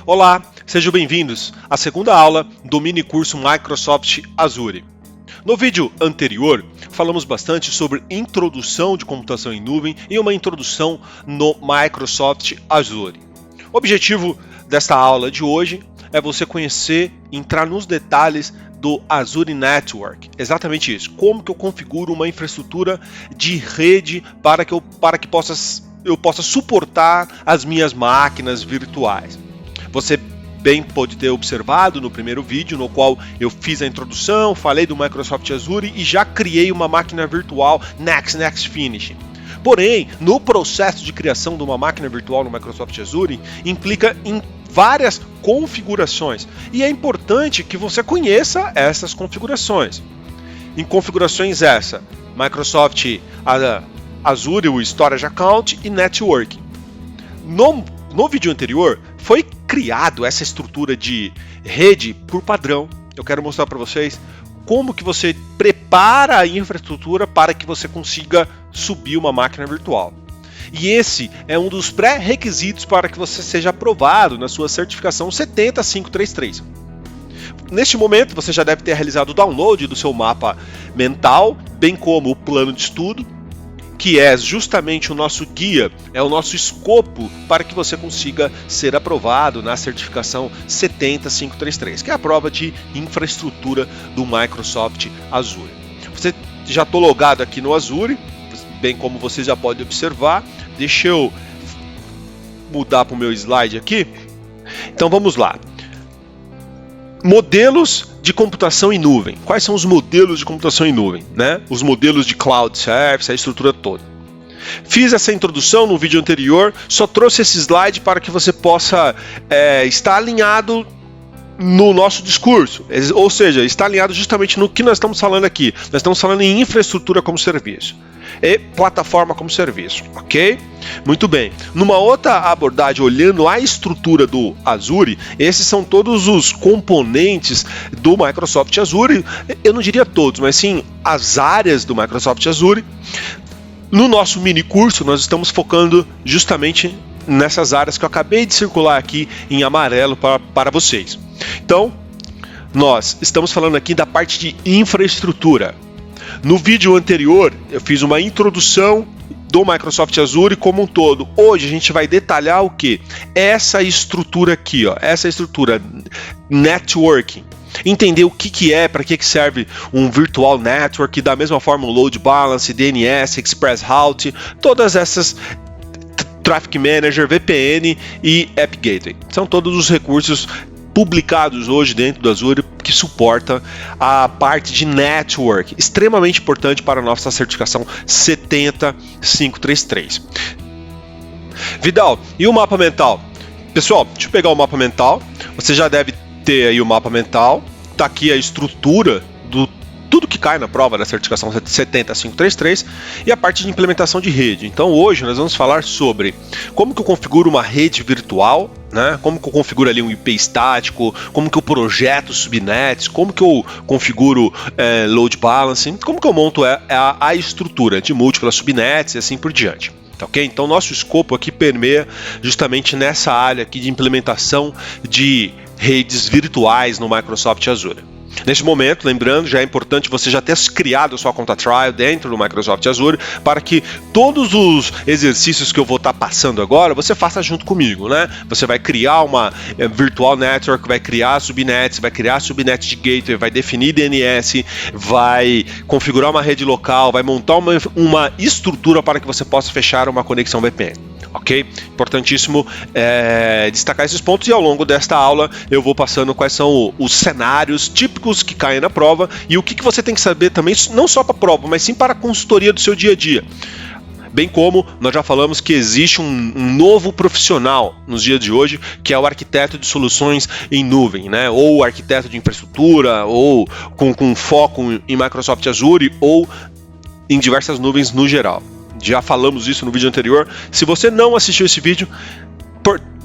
Olá, sejam bem-vindos à segunda aula do mini curso Microsoft Azure. No vídeo anterior, falamos bastante sobre introdução de computação em nuvem e uma introdução no Microsoft Azure. O objetivo desta aula de hoje é você conhecer, entrar nos detalhes do Azure Network. Exatamente isso. Como que eu configuro uma infraestrutura de rede para que eu possa suportar as minhas máquinas virtuais. Você bem pode ter observado no primeiro vídeo, no qual eu fiz a introdução, falei do Microsoft Azure e já criei uma máquina virtual Next Finish. Porém, no processo de criação de uma máquina virtual no Microsoft Azure, implica em várias configurações. E é importante que você conheça essas configurações. Em configurações Microsoft Azure, o Storage Account e Networking. No vídeo anterior, foi criado essa estrutura de rede por padrão. Eu quero mostrar para vocês como que você prepara a infraestrutura para que você consiga subir uma máquina virtual. E esse é um dos pré-requisitos para que você seja aprovado na sua certificação 70533. Neste momento, você já deve ter realizado o download do seu mapa mental, bem como o plano de estudo, que é justamente o nosso guia, é o nosso escopo para que você consiga ser aprovado na certificação 70533, que é a prova de infraestrutura do Microsoft Azure. Você já está logado aqui no Azure, bem como você já pode observar. Deixa eu mudar para o meu slide aqui. Então vamos lá. Modelos de computação em nuvem. Quais são os modelos de computação em nuvem? Os modelos de Cloud Service, a estrutura toda. Fiz essa introdução no vídeo anterior, só trouxe esse slide para que você possa estar alinhado no nosso discurso, ou seja, está alinhado justamente no que nós estamos falando aqui. Nós estamos falando em infraestrutura como serviço e plataforma como serviço, ok? Muito bem. Numa outra abordagem, olhando a estrutura do Azure, esses são todos os componentes do Microsoft Azure. Eu não diria todos, mas sim as áreas do Microsoft Azure. No nosso mini curso, nós estamos focando justamente nessas áreas que eu acabei de circular aqui em amarelo para vocês. Então, nós estamos falando aqui da parte de infraestrutura. No vídeo anterior, eu fiz uma introdução do Microsoft Azure como um todo. Hoje a gente vai detalhar o que? Essa estrutura aqui, essa estrutura networking. Entender o que é, para que serve um virtual network, da mesma forma um load balance, DNS, express route, todas essas Traffic Manager, VPN e App Gateway. São todos os recursos publicados hoje dentro do Azure que suporta a parte de network, extremamente importante para a nossa certificação 70533. Vidal, e o mapa mental? Pessoal, deixa eu pegar o mapa mental. Você já deve ter aí o mapa mental. Está aqui a estrutura do tudo que cai na prova da certificação 70533 e a parte de implementação de rede. Então hoje nós vamos falar sobre como que eu configuro uma rede virtual, como que eu configuro ali um IP estático, como que eu projeto subnets, como que eu configuro load balancing, como que eu monto a estrutura de múltiplas subnets e assim por diante. Okay? Então nosso escopo aqui permeia justamente nessa área aqui de implementação de redes virtuais no Microsoft Azure. Neste momento, lembrando, já é importante você já ter criado a sua conta trial dentro do Microsoft Azure para que todos os exercícios que eu vou estar passando agora, você faça junto comigo, Você vai criar uma virtual network, vai criar subnets, vai criar subnet de gateway, vai definir DNS, vai configurar uma rede local, vai montar uma estrutura para que você possa fechar uma conexão VPN. Ok? Importantíssimo destacar esses pontos, e ao longo desta aula eu vou passando quais são os cenários típicos que caem na prova e o que você tem que saber também, não só para a prova, mas sim para a consultoria do seu dia a dia. Bem como nós já falamos que existe um novo profissional nos dias de hoje, que é o arquiteto de soluções em nuvem, ou arquiteto de infraestrutura, ou com foco em Microsoft Azure, ou em diversas nuvens no geral. Já falamos isso no vídeo anterior. Se você não assistiu esse vídeo,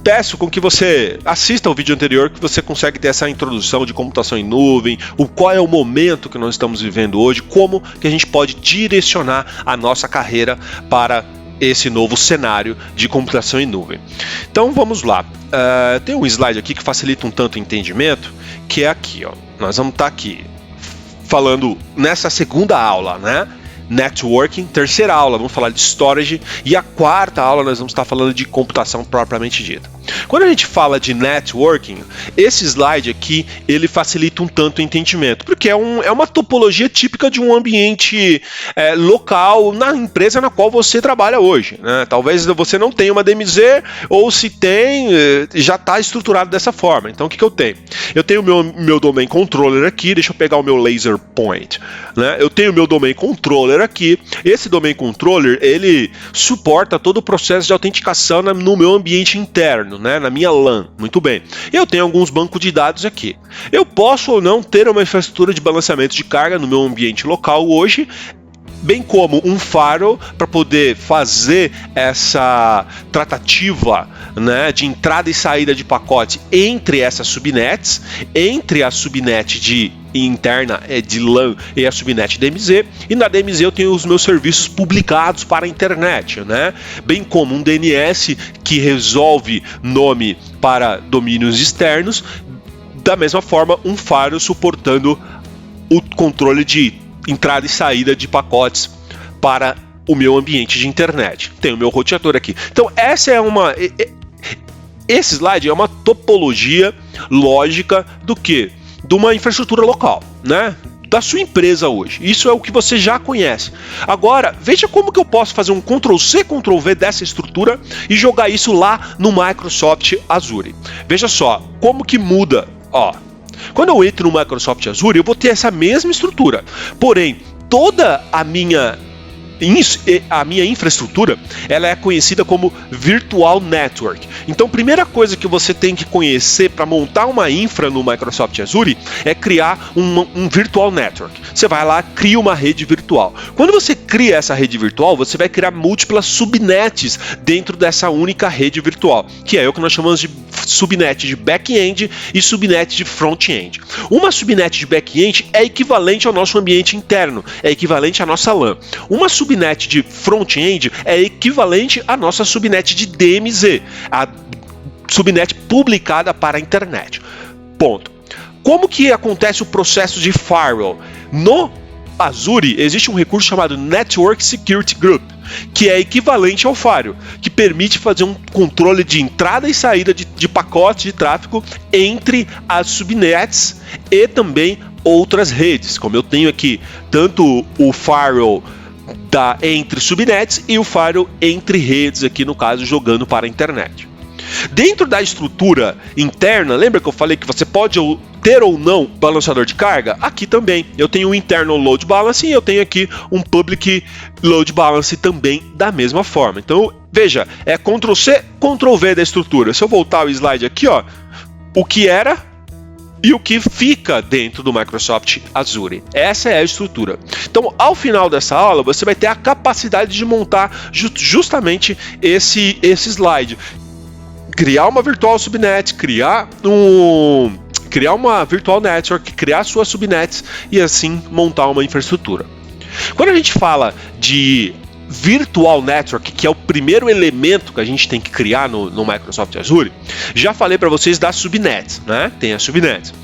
peço com que você assista ao vídeo anterior, que você consegue ter essa introdução de computação em nuvem, qual é o momento que nós estamos vivendo hoje, como que a gente pode direcionar a nossa carreira para esse novo cenário de computação em nuvem. Então vamos lá. tem um slide aqui que facilita um tanto o entendimento, que é aqui, ó. Nós vamos estar aqui falando nessa segunda aula, né? Networking, terceira aula vamos falar de storage e a quarta aula nós vamos estar falando de computação propriamente dita. Quando a gente fala de networking, esse slide aqui ele facilita um tanto o entendimento, porque é uma topologia típica de um ambiente local na empresa na qual você trabalha hoje, né? Talvez você não tenha uma DMZ, ou se tem, já está estruturado dessa forma. Então o que eu tenho? Eu tenho o meu domain controller aqui, deixa eu pegar o meu laser point, né? Eu tenho o meu domain controller aqui. Esse domain controller ele suporta todo o processo de autenticação no meu ambiente interno, né, na minha LAN. Muito bem. Eu tenho alguns bancos de dados aqui. Eu posso ou não ter uma infraestrutura de balanceamento de carga no meu ambiente local hoje, bem como um firewall para poder fazer essa tratativa, né, de entrada e saída de pacote entre essas subnets, entre a subnet de interna de LAN e a subnet DMZ, e na DMZ eu tenho os meus serviços publicados para a internet, né? Bem como um DNS que resolve nome para domínios externos, da mesma forma um firewall suportando o controle de entrada e saída de pacotes para o meu ambiente de internet. Tem o meu roteador aqui. Então esse slide é uma topologia lógica do quê? De uma infraestrutura local, né? Da sua empresa hoje. Isso é o que você já conhece. Agora, veja como que eu posso fazer um Ctrl+C, Ctrl+V dessa estrutura e jogar isso lá no Microsoft Azure. Veja só, como que muda, ó. Quando eu entro no Microsoft Azure, eu vou ter essa mesma estrutura. Porém, toda a minha infraestrutura ela é conhecida como Virtual Network. Então, primeira coisa que você tem que conhecer para montar uma infra no Microsoft Azure é criar um Virtual Network. Você vai lá, cria uma rede virtual. Quando você cria essa rede virtual, você vai criar múltiplas subnets dentro dessa única rede virtual, que é o que nós chamamos de subnet de back-end e subnet de front-end. Uma subnet de back-end é equivalente ao nosso ambiente interno, é equivalente à nossa LAN. Uma subnet de front-end é equivalente à nossa subnet de DMZ, a subnet publicada para a internet. Ponto. Como que acontece o processo de firewall? No Azure existe um recurso chamado Network Security Group, que é equivalente ao firewall, que permite fazer um controle de entrada e saída de pacotes de tráfego entre as subnets e também outras redes, como eu tenho aqui tanto o firewall entre subnets e o firewall entre redes, aqui no caso jogando para a internet. Dentro da estrutura interna, lembra que eu falei que você pode ter ou não balanceador de carga? Aqui também eu tenho um internal load balance e eu tenho aqui um public load balance também da mesma forma. Então veja, é Ctrl+C, Ctrl+V da estrutura. Se eu voltar o slide aqui, ó, o que era e o que fica dentro do Microsoft Azure. Essa é a estrutura. Então, ao final dessa aula, você vai ter a capacidade de montar justamente esse slide. Criar uma virtual subnet, criar uma virtual network, criar suas subnets e assim montar uma infraestrutura. Quando a gente fala de Virtual Network, que é o primeiro elemento que a gente tem que criar no Microsoft Azure, já falei para vocês das subnets, né? Tem as subnets.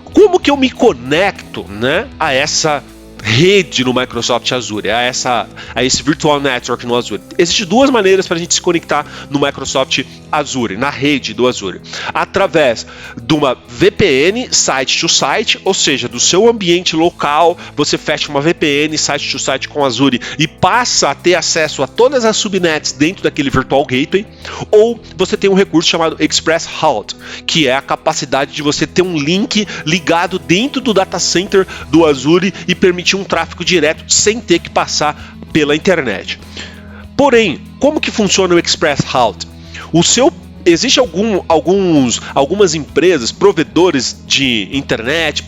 Como que eu me conecto, né, a essa rede no Microsoft Azure, a esse Virtual Network no Azure? Existem duas maneiras para a gente se conectar no Microsoft Azure, na rede do Azure. Através de uma VPN site to site, ou seja, do seu ambiente local, você fecha uma VPN site to site com Azure e passa a ter acesso a todas as subnets dentro daquele Virtual Gateway, ou você tem um recurso chamado Express Route, que é a capacidade de você ter um link ligado dentro do data center do Azure e permitir um tráfego direto sem ter que passar pela internet. Porém, como que funciona o Express Route? Existe algumas empresas, provedores de internet,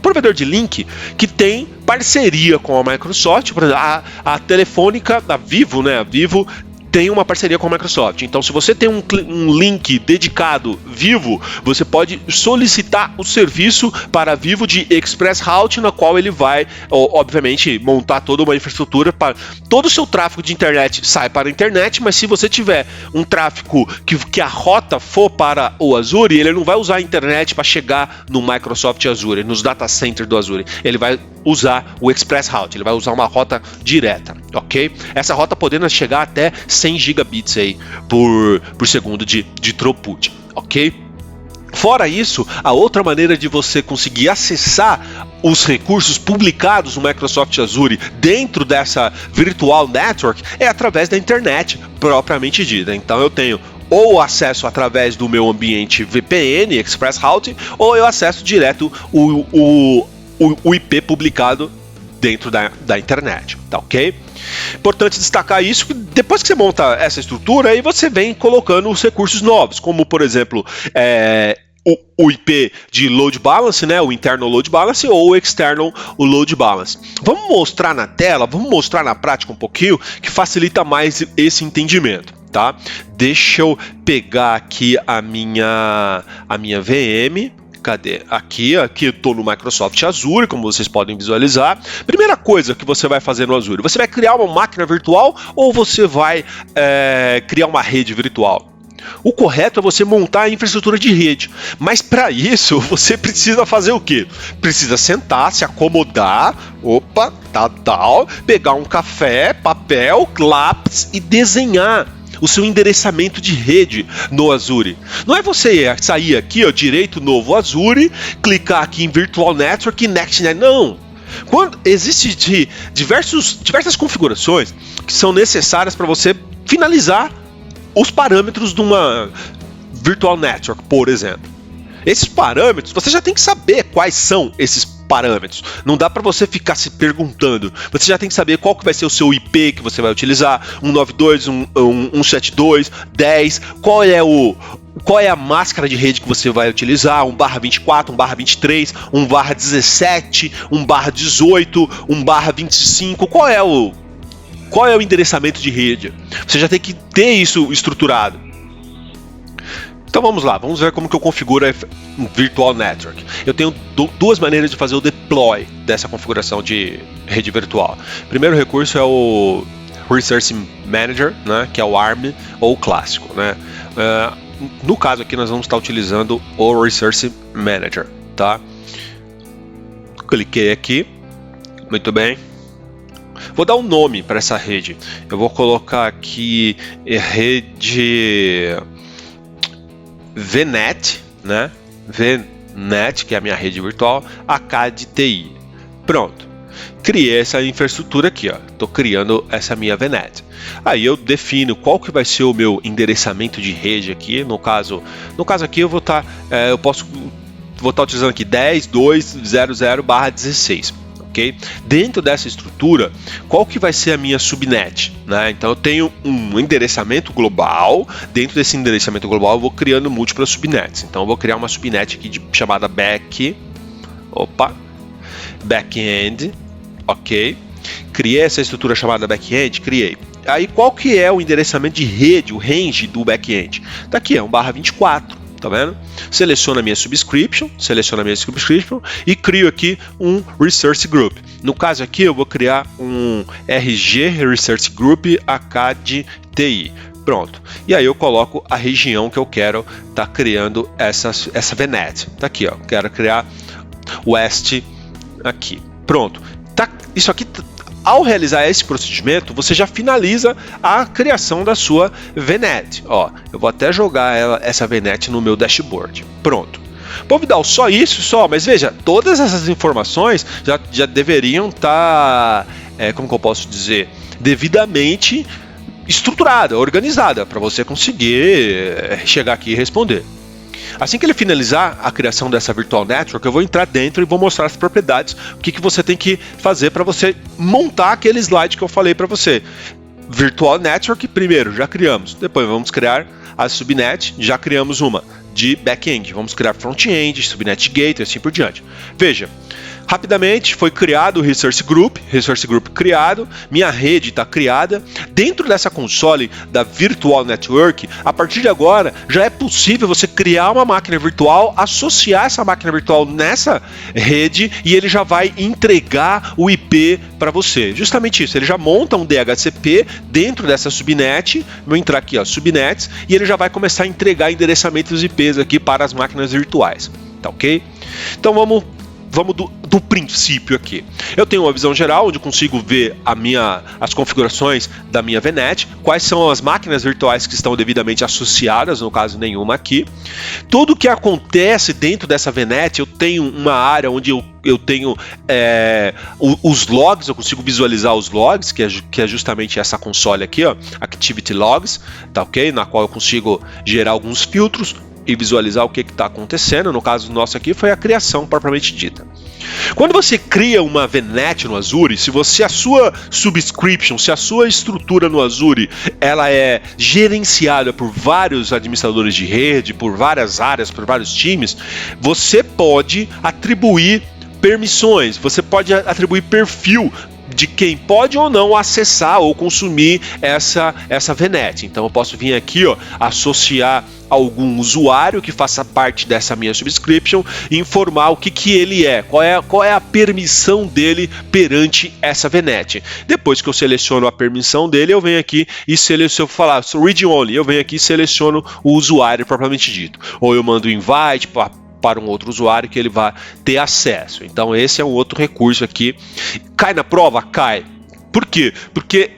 provedor de link, que tem parceria com a Microsoft. Por exemplo, a Telefônica, a Vivo, né? A Vivo tem uma parceria com a Microsoft. Então, se você tem um link dedicado Vivo, você pode solicitar o serviço para Vivo de Express Route, na qual ele vai, obviamente, montar toda uma infraestrutura para todo o seu tráfego de internet sai para a internet, mas se você tiver um tráfego que a rota for para o Azure, ele não vai usar a internet para chegar no Microsoft Azure, nos data centers do Azure. Ele vai usar o Express Route, ele vai usar uma rota direta, ok? Essa rota podendo chegar até 100 gigabits aí por segundo de throughput, ok? Fora isso, a outra maneira de você conseguir acessar os recursos publicados no Microsoft Azure dentro dessa Virtual Network é através da internet propriamente dita. Então eu tenho ou acesso através do meu ambiente VPN, Express Route, ou eu acesso direto o IP publicado dentro da internet, tá ok? Importante destacar isso, que depois que você monta essa estrutura, aí você vem colocando os recursos novos, como por exemplo, o IP de Load Balance, né, o Internal Load Balance ou o External Load Balance. Vamos mostrar na tela, vamos mostrar na prática um pouquinho, que facilita mais esse entendimento, tá? Deixa eu pegar aqui a minha VM. Cadê? Aqui eu estou no Microsoft Azure, como vocês podem visualizar. Primeira coisa que você vai fazer no Azure, você vai criar uma máquina virtual ou você vai criar uma rede virtual? O correto é você montar a infraestrutura de rede, mas para isso você precisa fazer o quê? Precisa sentar, se acomodar, pegar um café, papel, lápis e desenhar o seu endereçamento de rede no Azure. Não é você sair aqui, direito, novo Azure, clicar aqui em Virtual Network e NextNet, não. Existem diversas configurações que são necessárias para você finalizar os parâmetros de uma Virtual Network, por exemplo. Esses parâmetros, você já tem que saber quais são esses parâmetros. Não dá para você ficar se perguntando. Você já tem que saber qual que vai ser o seu IP que você vai utilizar, 192, 172, 10, qual é a máscara de rede que você vai utilizar, 1/24, 1/23, 1/17, 1/18, 1/25, qual é o endereçamento de rede? Você já tem que ter isso estruturado. Então vamos lá, vamos ver como que eu configuro um Virtual Network. Eu tenho duas maneiras de fazer o deploy dessa configuração de rede virtual. O primeiro recurso é o Resource Manager, né, que é o ARM ou o clássico, né? No caso aqui nós vamos estar utilizando o Resource Manager, tá? Cliquei aqui, muito bem. Vou dar um nome para essa rede. Eu vou colocar aqui rede VNet, né? VNet, que é a minha rede virtual, AK de TI. Pronto. Criei essa infraestrutura aqui, ó. Tô criando essa minha VNet. Aí eu defino qual que vai ser o meu endereçamento de rede aqui. No caso aqui eu vou estar, vou estar utilizando aqui 10.2.00/16. Okay? Dentro dessa estrutura, qual que vai ser a minha subnet? Né? Então eu tenho um endereçamento global, dentro desse endereçamento global eu vou criando múltiplas subnets. Então eu vou criar uma subnet aqui chamada backend, ok? Criei essa estrutura chamada backend, criei. Aí qual que é o endereçamento de rede, o range do backend? Tá aqui, é 1/24. Tá vendo? Seleciono a minha subscription e crio aqui um Resource Group. No caso aqui eu vou criar um RG Resource Group AK de TI. Pronto. E aí eu coloco a região que eu quero estar criando essa VNet. Tá aqui, ó. Quero criar West aqui. Pronto. Tá, isso aqui. Ao realizar esse procedimento, você já finaliza a criação da sua VNet. Ó, eu vou até jogar essa VNet no meu dashboard. Pronto. Pô, Vidal, só isso? Só? Mas veja, todas essas informações já deveriam estar, como que eu posso dizer, devidamente estruturada, organizada, para você conseguir chegar aqui e responder. Assim que ele finalizar a criação dessa Virtual Network, eu vou entrar dentro e vou mostrar as propriedades, o que você tem que fazer para você montar aquele slide que eu falei para você. Virtual Network, primeiro, já criamos. Depois vamos criar a subnet, já criamos uma de back-end. Vamos criar front-end, subnet gateway, assim por diante. Veja, Rapidamente foi criado o Resource Group criado, minha rede está criada. Dentro dessa console da Virtual Network, a partir de agora já é possível você criar uma máquina virtual, associar essa máquina virtual nessa rede e ele já vai entregar o IP para você. Justamente isso, ele já monta um DHCP dentro dessa subnet, vou entrar aqui, ó, subnets, e ele já vai começar a entregar endereçamentos IPs aqui para as máquinas virtuais, tá ok? Então vamos do princípio aqui. Eu tenho uma visão geral onde eu consigo ver as configurações da minha VNet, quais são as máquinas virtuais que estão devidamente associadas, no caso nenhuma aqui. Tudo que acontece dentro dessa VNet, eu tenho uma área onde eu tenho os logs, eu consigo visualizar os logs, que é justamente essa console aqui, ó, Activity Logs, tá ok? Na qual eu consigo gerar alguns filtros e visualizar o que está acontecendo. No caso nosso aqui foi a criação propriamente dita. Quando você cria uma VNet no Azure, se a sua subscription, se a sua estrutura no Azure, ela é gerenciada por vários administradores de rede, por várias áreas, por vários times, você pode atribuir permissões, você pode atribuir perfil de quem pode ou não acessar ou consumir essa VNet. Então eu posso vir aqui, ó, associar algum usuário que faça parte dessa minha subscription e informar o que ele é, qual é a permissão dele perante essa VNet. Depois que eu seleciono a permissão dele, eu venho aqui e se eu falar read only, eu venho aqui e seleciono o usuário propriamente dito. Ou eu mando invite para um outro usuário que ele vai ter acesso. Então esse é um outro recurso aqui. Cai na prova? Cai. Por quê? Porque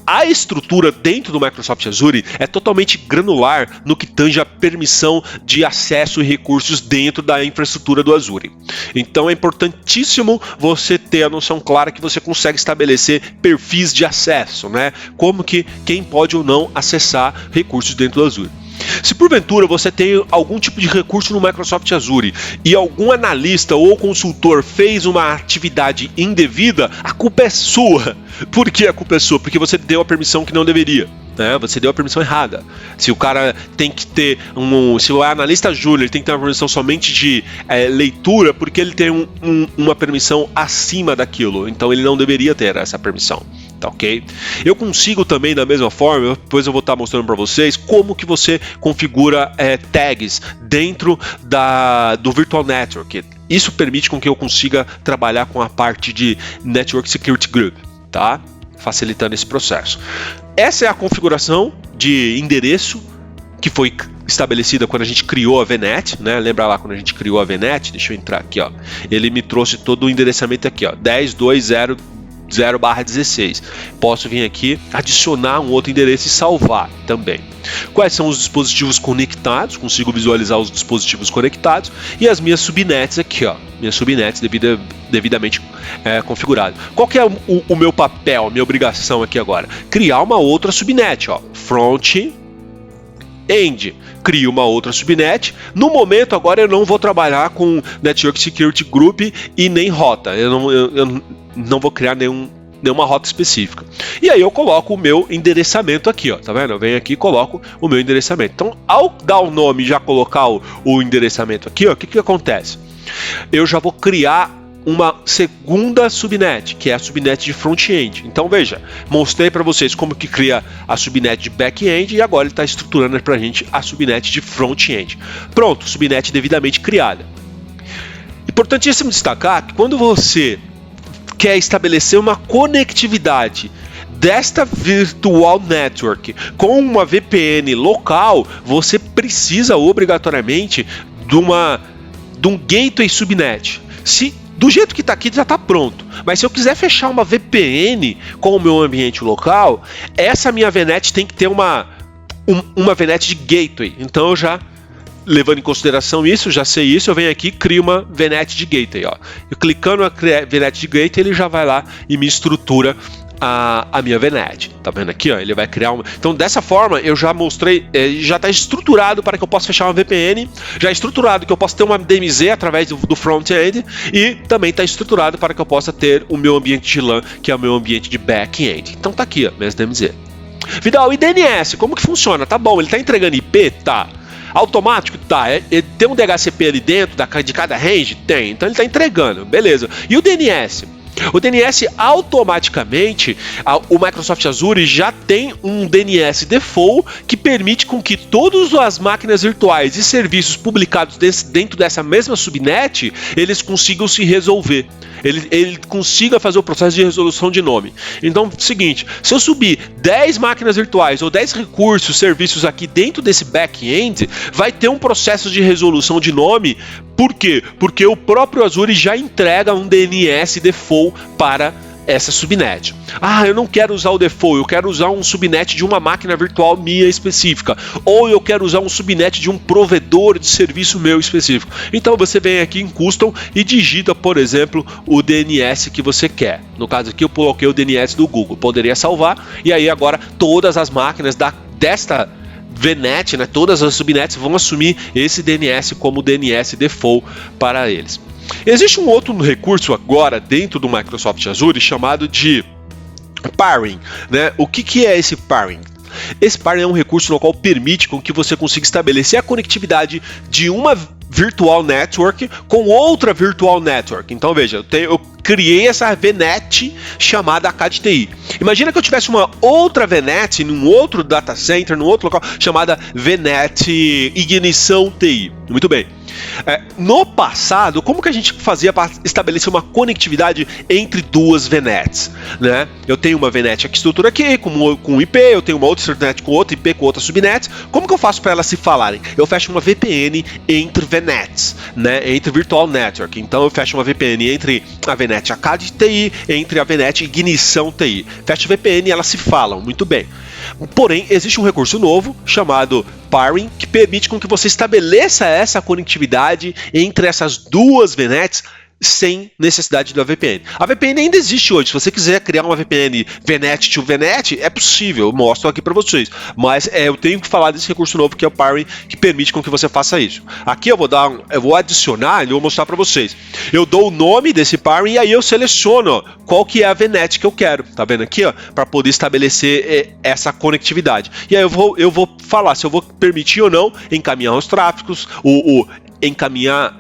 a estrutura dentro do Microsoft Azure é totalmente granular no que tange a permissão de acesso e recursos dentro da infraestrutura do Azure. Então é importantíssimo você ter a noção clara que você consegue estabelecer perfis de acesso, né? Como que quem pode ou não acessar recursos dentro do Azure. Se porventura você tem algum tipo de recurso no Microsoft Azure e algum analista ou consultor fez uma atividade indevida, a culpa é sua. Por que a culpa é sua? Porque você deu a permissão que não deveria. Você deu a permissão errada. Se o cara tem que ter se o analista júnior ele tem que ter uma permissão somente de leitura, porque ele tem uma permissão acima daquilo. Então ele não deveria ter essa permissão. Tá ok? Eu consigo também da mesma forma, depois eu vou estar mostrando para vocês como que você configura tags dentro do Virtual Network. Isso permite com que eu consiga trabalhar com a parte de Network Security Group, tá? Facilitando esse processo. Essa é a configuração de endereço que foi estabelecida quando a gente criou a VNet, né? Lembra lá quando a gente criou a VNet? Deixa eu entrar aqui, ó. Ele me trouxe todo o endereçamento aqui, ó, 10.2.0/16. Posso vir aqui, adicionar um outro endereço e salvar também. Quais são os dispositivos conectados? Consigo visualizar os dispositivos conectados e as minhas subnets aqui, ó. Minhas subnets devidamente configuradas. Qual que é o meu papel, a minha obrigação aqui agora? Criar uma outra subnet, ó. Front-end. Crio uma outra subnet. No momento agora eu não vou trabalhar com Network Security Group e nem rota. Eu não vou criar nenhuma rota específica. E aí eu coloco o meu endereçamento aqui, ó, tá vendo? Eu venho aqui e coloco o meu endereçamento. Então, ao dar o nome e já colocar o endereçamento aqui, ó, o que acontece? Eu já vou criar uma segunda subnet, que é a subnet de front-end. Então veja, mostrei para vocês como que cria a subnet de back-end e agora ele está estruturando para a gente a subnet de front-end. Pronto, subnet devidamente criada. Importantíssimo destacar que quando você quer estabelecer uma conectividade desta Virtual Network com uma VPN local, você precisa obrigatoriamente de um gateway subnet. Do jeito que está aqui já está pronto, mas se eu quiser fechar uma VPN com o meu ambiente local, essa minha VNet tem que ter uma VNet de gateway. Então eu já, levando em consideração isso, já sei isso, eu venho aqui e crio uma VNet de gateway. Ó. Eu clicando na VNet de gateway, ele já vai lá e me estrutura a minha VNet. Tá vendo aqui? Ó, ele vai criar uma. Então, dessa forma, eu já mostrei, já está estruturado para que eu possa fechar uma VPN, já é estruturado que eu possa ter uma DMZ através do front-end e também está estruturado para que eu possa ter o meu ambiente de LAN, que é o meu ambiente de back-end. Então, tá aqui, ó, minhas DMZ. Vidal, e DNS, como que funciona? Tá bom, ele está entregando IP? Tá. Automático? Tá. Tem um DHCP ali dentro de cada range? Tem. Então ele está entregando, beleza. E o DNS? O DNS automaticamente, o Microsoft Azure já tem um DNS default que permite com que todas as máquinas virtuais e serviços publicados dentro dessa mesma subnet, eles consigam se resolver. Ele consiga fazer o processo de resolução de nome. Então, seguinte, se eu subir 10 máquinas virtuais ou 10 recursos, serviços aqui dentro desse back-end, vai ter um processo de resolução de nome. Por quê? Porque o próprio Azure já entrega um DNS default para essa subnet. Ah, eu não quero usar o default, eu quero usar um subnet de uma máquina virtual minha específica, ou eu quero usar um subnet de um provedor de serviço meu específico. Então você vem aqui em Custom e digita, por exemplo, o DNS que você quer. No caso aqui eu coloquei o DNS do Google, poderia salvar, e aí agora todas as máquinas desta VNet, né, todas as subnets vão assumir esse DNS como DNS default para eles. Existe um outro recurso agora dentro do Microsoft Azure chamado de Pairing, né? O que é esse Pairing? Esse Pairing é um recurso no qual permite com que você consiga estabelecer a conectividade de uma virtual network com outra virtual network. Então veja, eu criei essa VNet chamada ACAD-TI. Imagina que eu tivesse uma outra VNet num outro data center, num outro local, chamada VNet Ignição TI. Muito bem. No passado, como que a gente fazia para estabelecer uma conectividade entre duas VNets? Né? Eu tenho uma VNet aqui, estrutura aqui, com IP, eu tenho uma outra subnet com outra IP, com outra subnet. Como que eu faço para elas se falarem? Eu fecho uma VPN entre VNets, né? Entre Virtual Network. Então eu fecho uma VPN entre a VNet ACAD-TI, entre a VNet Ignição TI. Fecho VPN e elas se falam, muito bem. Porém, existe um recurso novo chamado Pairing, que permite com que você estabeleça essa conectividade entre essas duas VNets sem necessidade da VPN. A VPN ainda existe hoje. Se você quiser criar uma VPN VNet to VNet, é possível. Eu mostro aqui para vocês. Mas eu tenho que falar desse recurso novo que é o Pairing, que permite com que você faça isso. Aqui eu vou adicionar e vou mostrar para vocês. Eu dou o nome desse Pairing e aí eu seleciono qual que é a VNet que eu quero. Tá vendo aqui, ó, para poder estabelecer essa conectividade. E aí eu vou falar se eu vou permitir ou não encaminhar os tráfegos,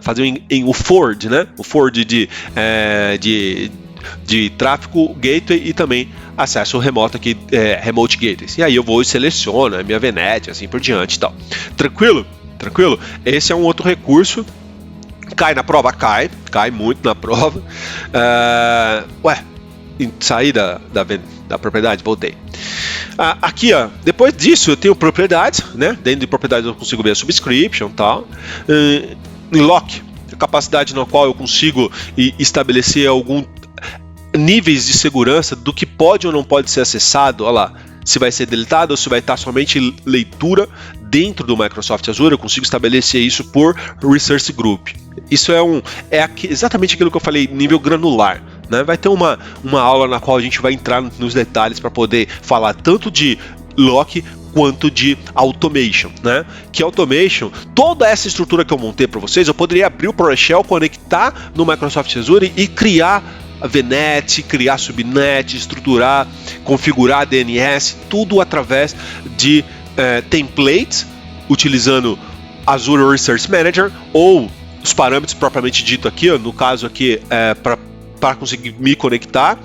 fazer o forward, né? O forward de tráfego gateway e também acesso remoto aqui, remote gateways. E aí eu vou e seleciono a minha VNet, assim por diante e tal. Tranquilo? Tranquilo? Esse é um outro recurso. Cai na prova? Cai muito na prova. Saí da propriedade, voltei. Aqui, ó, depois disso eu tenho propriedades, né? Dentro de propriedades eu consigo ver a subscription e tal. Em lock, a capacidade na qual eu consigo estabelecer alguns níveis de segurança do que pode ou não pode ser acessado. Olha lá, se vai ser deletado ou se vai estar somente leitura dentro do Microsoft Azure. Eu consigo estabelecer isso por Resource Group. Isso exatamente aquilo que eu falei, nível granular. Né? Vai ter uma aula na qual a gente vai entrar nos detalhes para poder falar tanto de lock quanto de automation, né? Que automation, toda essa estrutura que eu montei para vocês, eu poderia abrir o PowerShell, conectar no Microsoft Azure e criar a VNet, criar subnet, estruturar, configurar DNS, tudo através de templates, utilizando Azure Resource Manager ou os parâmetros propriamente dito aqui, ó, no caso aqui para conseguir me conectar,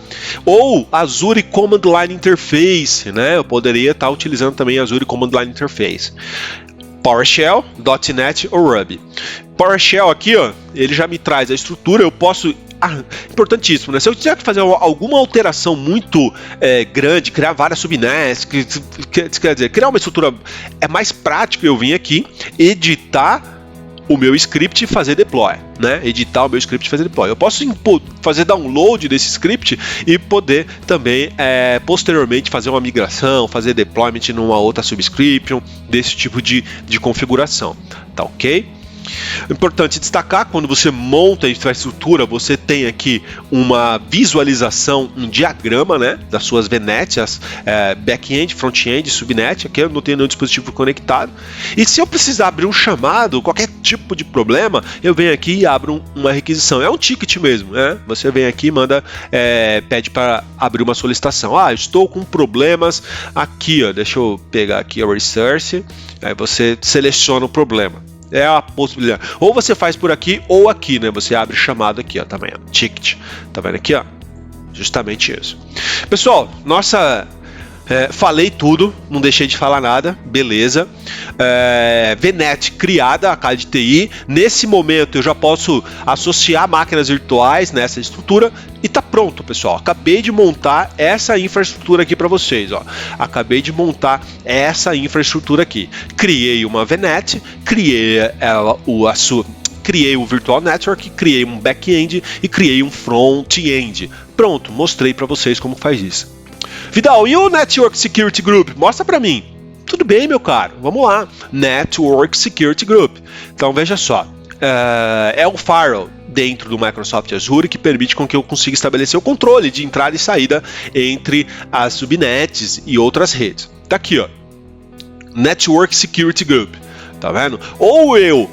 ou Azure Command Line Interface, né? Eu poderia estar utilizando também Azure Command Line Interface. PowerShell, .NET ou Ruby. PowerShell aqui, ó, ele já me traz a estrutura, eu posso... importantíssimo, né? Se eu tiver que fazer alguma alteração muito grande, criar várias subnets, quer dizer, criar uma estrutura, é mais prático eu vir aqui, editar o meu script e fazer deploy, né? Editar o meu script e fazer deploy. Eu posso fazer download desse script e poder também posteriormente fazer uma migração, fazer deployment numa outra subscription, desse tipo de configuração, tá ok? Importante destacar, quando você monta a infraestrutura, você tem aqui uma visualização, um diagrama, né, das suas VNets, back-end, front-end, subnet. Aqui eu não tenho nenhum dispositivo conectado. E se eu precisar abrir um chamado, qualquer tipo de problema, eu venho aqui e abro uma requisição. É um ticket mesmo, né? Você vem aqui e manda, pede para abrir uma solicitação. Estou com problemas aqui, ó. Deixa eu pegar aqui o resource. Aí você seleciona o problema. É a possibilidade. Ou você faz por aqui ou aqui, né? Você abre chamado aqui, ó, também, ó, ticket. Tá vendo aqui, ó? Justamente isso. Pessoal, falei tudo, não deixei de falar nada, beleza. VNet criada, a casa de TI. Nesse momento eu já posso associar máquinas virtuais nessa estrutura e tá pronto, pessoal. Acabei de montar essa infraestrutura aqui para vocês, ó. Acabei de montar essa infraestrutura aqui. Criei uma VNet, criei o Virtual Network, criei um back-end e criei um front-end. Pronto, mostrei para vocês como faz isso. Vidal, e o Network Security Group? Mostra para mim. Tudo bem, meu caro, vamos lá. Network Security Group. Então veja só, é o firewall dentro do Microsoft Azure que permite com que eu consiga estabelecer o controle de entrada e saída entre as subnets e outras redes. Tá aqui, ó. Network Security Group. Tá vendo? Ou eu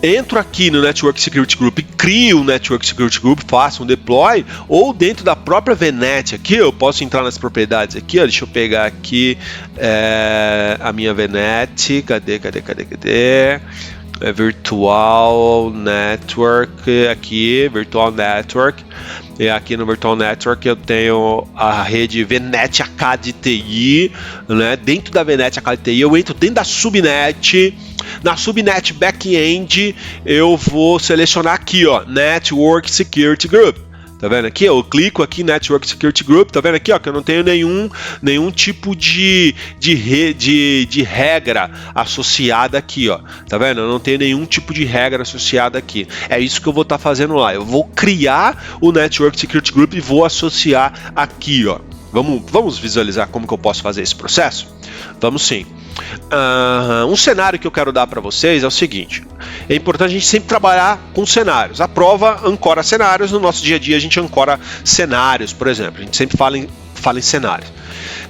entro aqui no Network Security Group e crio um Network Security Group, faço um deploy, ou dentro da própria VNet aqui, eu posso entrar nas propriedades aqui, ó, deixa eu pegar aqui a minha VNet, cadê? Virtual Network, aqui, Virtual Network, e aqui no Virtual Network eu tenho a rede VNet AK de TI, né? Dentro da VNet AK de TI eu entro dentro da subnet. Na subnet back-end eu vou selecionar aqui, ó, Network Security Group. Tá vendo aqui? Eu clico aqui Network Security Group, tá vendo aqui, ó, que eu não tenho nenhum tipo de regra associada aqui, ó. Tá vendo? Eu não tenho nenhum tipo de regra associada aqui. É isso que eu vou estar fazendo lá. Eu vou criar o Network Security Group e vou associar aqui, ó. Vamos visualizar como que eu posso fazer esse processo? Vamos sim. Um cenário que eu quero dar para vocês é o seguinte: é importante a gente sempre trabalhar com cenários. A prova ancora cenários, no nosso dia a dia a gente ancora cenários, por exemplo. A gente sempre fala em cenários.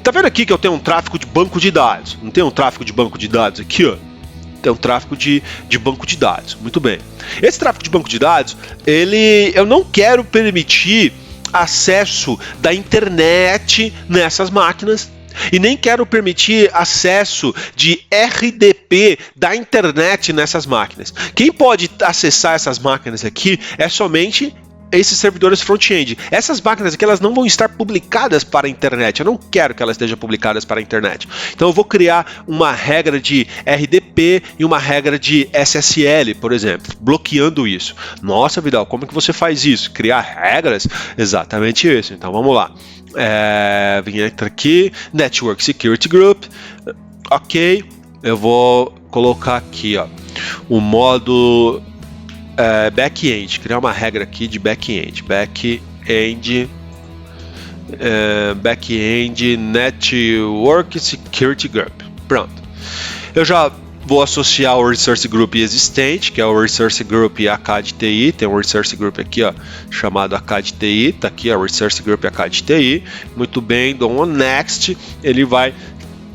Tá vendo aqui que eu tenho um tráfego de banco de dados? Não tem um tráfego de banco de dados aqui, ó? Tem um tráfego de banco de dados. Muito bem. Esse tráfego de banco de dados, eu não quero permitir acesso da internet nessas máquinas e nem quero permitir acesso de RDP da internet nessas máquinas. Quem pode acessar essas máquinas aqui é somente esses servidores front-end. Essas máquinas aqui, elas não vão estar publicadas para a internet. Eu não quero que elas estejam publicadas para a internet. Então eu vou criar uma regra de RDP e uma regra de SSL, por exemplo, bloqueando isso. Nossa, Vidal, como é que você faz isso? Criar regras? Exatamente isso. Então vamos lá. Vem aqui, Network Security Group. Ok. Eu vou colocar aqui, ó, o modo back-end, criar uma regra aqui de back-end, back-end Network Security Group. Pronto. Eu já vou associar o Resource Group existente, que é o Resource Group AK de TI. Tem um Resource Group aqui, ó, chamado AK de TI. Tá aqui, ó, Resource Group AK de TI. Muito bem, dou um Next. Ele vai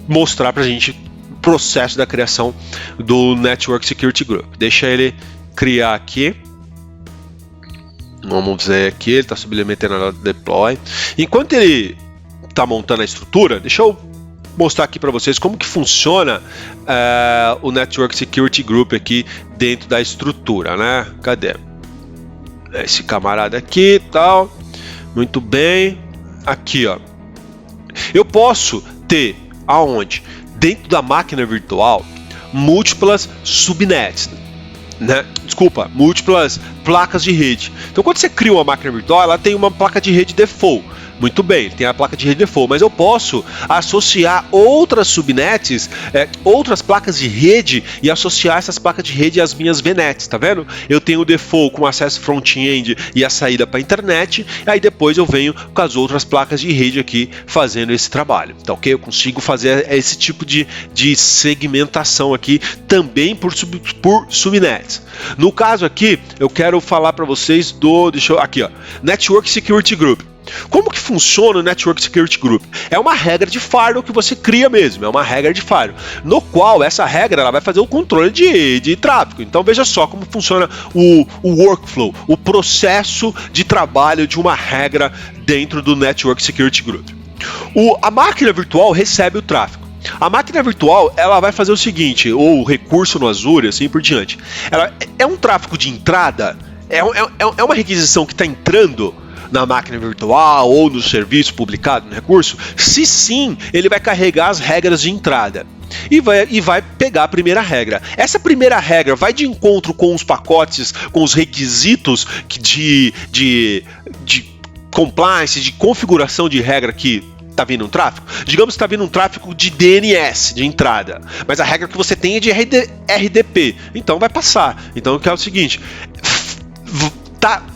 mostrar pra gente o processo da criação do Network Security Group. Deixa ele criar aqui. Vamos ver aqui, ele está submetendo a deploy. Enquanto ele está montando a estrutura, deixa eu mostrar aqui para vocês como que funciona o Network Security Group aqui dentro da estrutura, né? Cadê? Esse camarada aqui e tal. Muito bem. Aqui, ó. Eu posso ter aonde? Dentro da máquina virtual, múltiplas subnets, né? Desculpa, múltiplas placas de rede. Então, quando você cria uma máquina virtual, ela tem uma placa de rede default. Muito bem, tem a placa de rede default, mas eu posso associar outras subnets, outras placas de rede e associar essas placas de rede às minhas VNets, tá vendo? Eu tenho o default com acesso front-end e a saída para a internet, e aí depois eu venho com as outras placas de rede aqui fazendo esse trabalho, tá ok? Eu consigo fazer esse tipo de segmentação aqui também por subnets. No caso aqui, eu quero falar para vocês aqui ó, Network Security Group. Como que funciona o Network Security Group? É uma regra de firewall que você cria mesmo, é uma regra de firewall, no qual essa regra ela vai fazer o controle de tráfego. Então veja só como funciona o workflow, o processo de trabalho de uma regra dentro do Network Security Group. A máquina virtual recebe o tráfego. A máquina virtual ela vai fazer o seguinte, ou o recurso no Azure, assim por diante. Ela é um tráfego de entrada, é uma requisição que está entrando na máquina virtual ou no serviço publicado no recurso? Se sim, ele vai carregar as regras de entrada e vai pegar a primeira regra. Essa primeira regra vai de encontro com os pacotes, com os requisitos de compliance, de configuração de regra que está vindo um tráfego. Digamos que está vindo um tráfego de DNS, de entrada, mas a regra que você tem é de RDP, então vai passar. Então é o seguinte,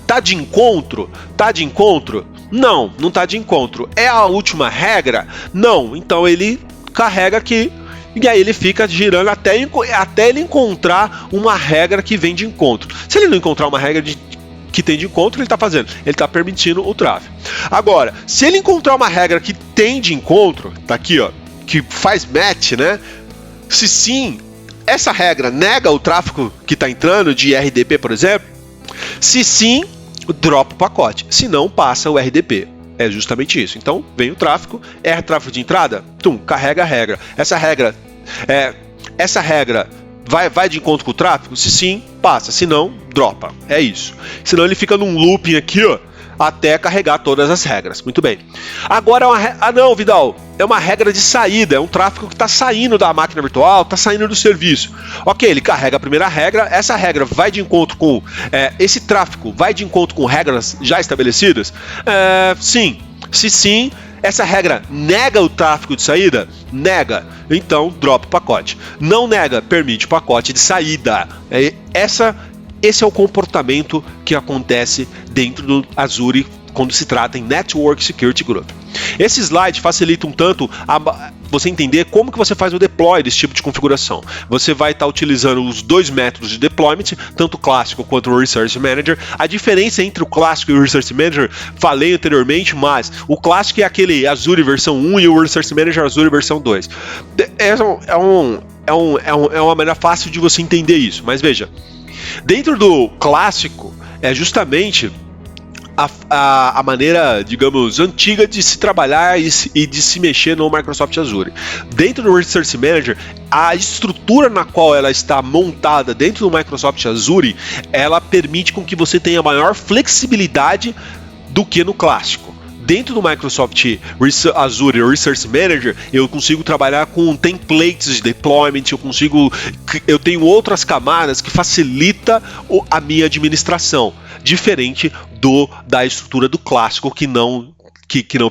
Tá de encontro? Tá de encontro? Não, não tá de encontro. É a última regra? Não. Então ele carrega aqui e aí ele fica girando até ele encontrar uma regra que vem de encontro. Se ele não encontrar uma regra que tem de encontro, ele está fazendo? Ele está permitindo o tráfego. Agora, se ele encontrar uma regra que tem de encontro, tá aqui ó, que faz match, né? Se sim, essa regra nega o tráfego que está entrando de RDP, por exemplo. Se sim, dropa o pacote, se não, passa o RDP. É justamente isso. Então, vem o tráfego, é tráfego de entrada, carrega a regra. Essa regra vai de encontro com o tráfego? Se sim, passa, se não, dropa. É isso. Senão ele fica num looping aqui, ó, até carregar todas as regras. Muito bem. Agora, não, Vidal, é uma regra de saída, é um tráfego que está saindo da máquina virtual, está saindo do serviço. Ok, ele carrega a primeira regra, essa regra vai de encontro com... esse tráfego vai de encontro com regras já estabelecidas? Sim. Se sim, essa regra nega o tráfego de saída? Nega. Então, dropa o pacote. Não nega, permite o pacote de saída. Esse é o comportamento que acontece dentro do Azure quando se trata em Network Security Group. Esse slide facilita um tanto você entender como que você faz o deploy desse tipo de configuração. Você vai estar utilizando os dois métodos de deployment, tanto o clássico quanto o Resource Manager. A diferença entre o clássico e o Resource Manager, falei anteriormente, mas o clássico é aquele Azure versão 1 e o Resource Manager Azure versão 2. É uma maneira fácil de você entender isso, mas veja, dentro do clássico é justamente a maneira, digamos, antiga de se trabalhar e de se mexer no Microsoft Azure. Dentro do Resource Manager, a estrutura na qual ela está montada dentro do Microsoft Azure, ela permite com que você tenha maior flexibilidade do que no clássico. Dentro do Microsoft Azure Resource Manager, eu consigo trabalhar com templates de deployment, eu tenho outras camadas que facilita a minha administração, diferente da estrutura do clássico que não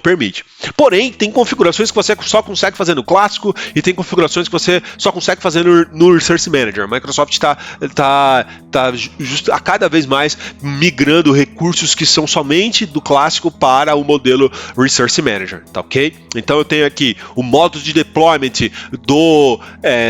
permite. Porém, tem configurações que você só consegue fazer no clássico e tem configurações que você só consegue fazer no Resource Manager. A Microsoft está a cada vez mais migrando recursos que são somente do clássico para o modelo Resource Manager, tá ok? Então eu tenho aqui o modo de deployment do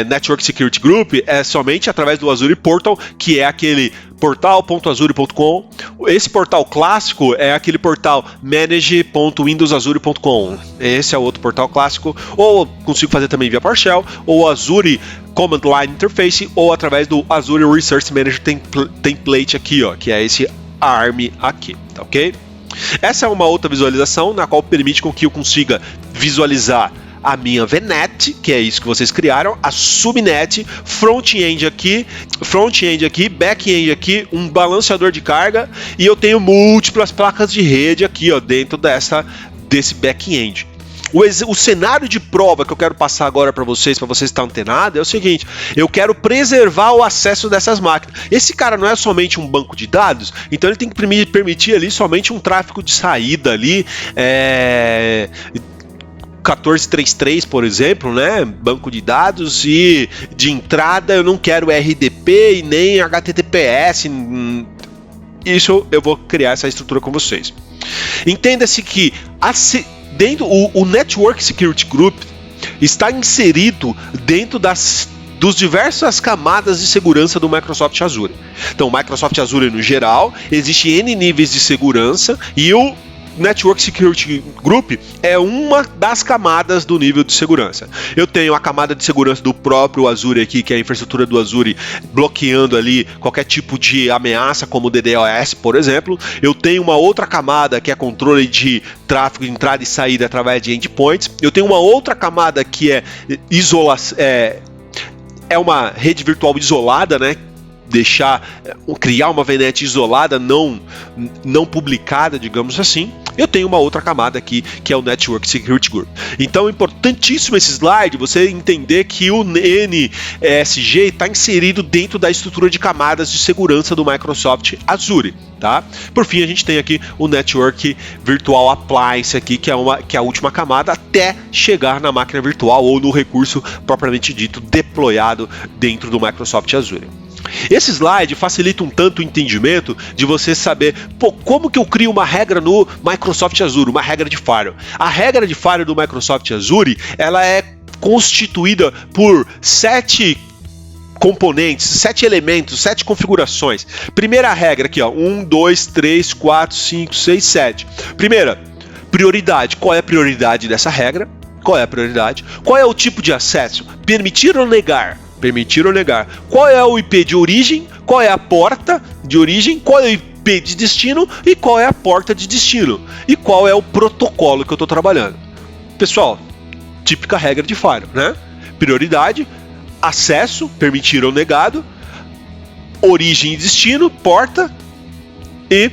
Network Security Group é somente através do Azure Portal, que é aquele portal.azure.com. Esse portal clássico é aquele portal manage.windowsazure.com. Esse é o outro portal clássico. Ou consigo fazer também via PowerShell, ou Azure Command Line Interface, ou através do Azure Resource Manager Template aqui, ó, que é esse ARM aqui, tá ok? Essa é uma outra visualização na qual permite com que eu consiga visualizar a minha VNet, que é isso que vocês criaram, a subnet, front-end aqui, back-end aqui, um balanceador de carga, e eu tenho múltiplas placas de rede aqui, ó, dentro desse back-end. O cenário de prova que eu quero passar agora para vocês estar antenado, é o seguinte: eu quero preservar o acesso dessas máquinas. Esse cara não é somente um banco de dados, então ele tem que permitir ali somente um tráfego de saída ali, 1433, por exemplo, né? Banco de dados, e de entrada eu não quero RDP e nem HTTPS. Isso eu vou criar essa estrutura com vocês. Entenda-se que dentro o Network Security Group está inserido dentro dos diversas camadas de segurança do Microsoft Azure. Então, o Microsoft Azure no geral, existe N níveis de segurança, e o Network Security Group é uma das camadas do nível de segurança. Eu tenho a camada de segurança do próprio Azure aqui, que é a infraestrutura do Azure, bloqueando ali qualquer tipo de ameaça, como o DDoS, por exemplo. Eu tenho uma outra camada que é controle de tráfego de entrada e saída através de endpoints. Eu tenho uma outra camada que é uma rede virtual isolada, né? Criar uma VNet isolada, não publicada, digamos assim. Eu tenho uma outra camada aqui, que é o Network Security Group. Então é importantíssimo esse slide, você entender que o NSG está inserido dentro da estrutura de camadas de segurança do Microsoft Azure, tá? Por fim, a gente tem aqui o Network Virtual Appliance aqui, que é a última camada, até chegar na máquina virtual ou no recurso propriamente dito deployado dentro do Microsoft Azure. Esse slide facilita um tanto o entendimento de você saber, como que eu crio uma regra no Microsoft Azure, uma regra de firewall. A regra de firewall do Microsoft Azure, ela é constituída por 7 componentes, 7 elementos, 7 configurações. Primeira regra aqui, ó, 1, 2, 3, 4, 5, 6, 7. Primeira, prioridade. Qual é a prioridade dessa regra? Qual é a prioridade? Qual é o tipo de acesso? Permitir ou negar? Permitir ou negar. Qual é o IP de origem? Qual é a porta de origem? Qual é o IP de destino? E qual é a porta de destino? E qual é o protocolo que eu estou trabalhando? Pessoal, típica regra de firewall, né? Prioridade, acesso, permitir ou negado, origem e destino, porta e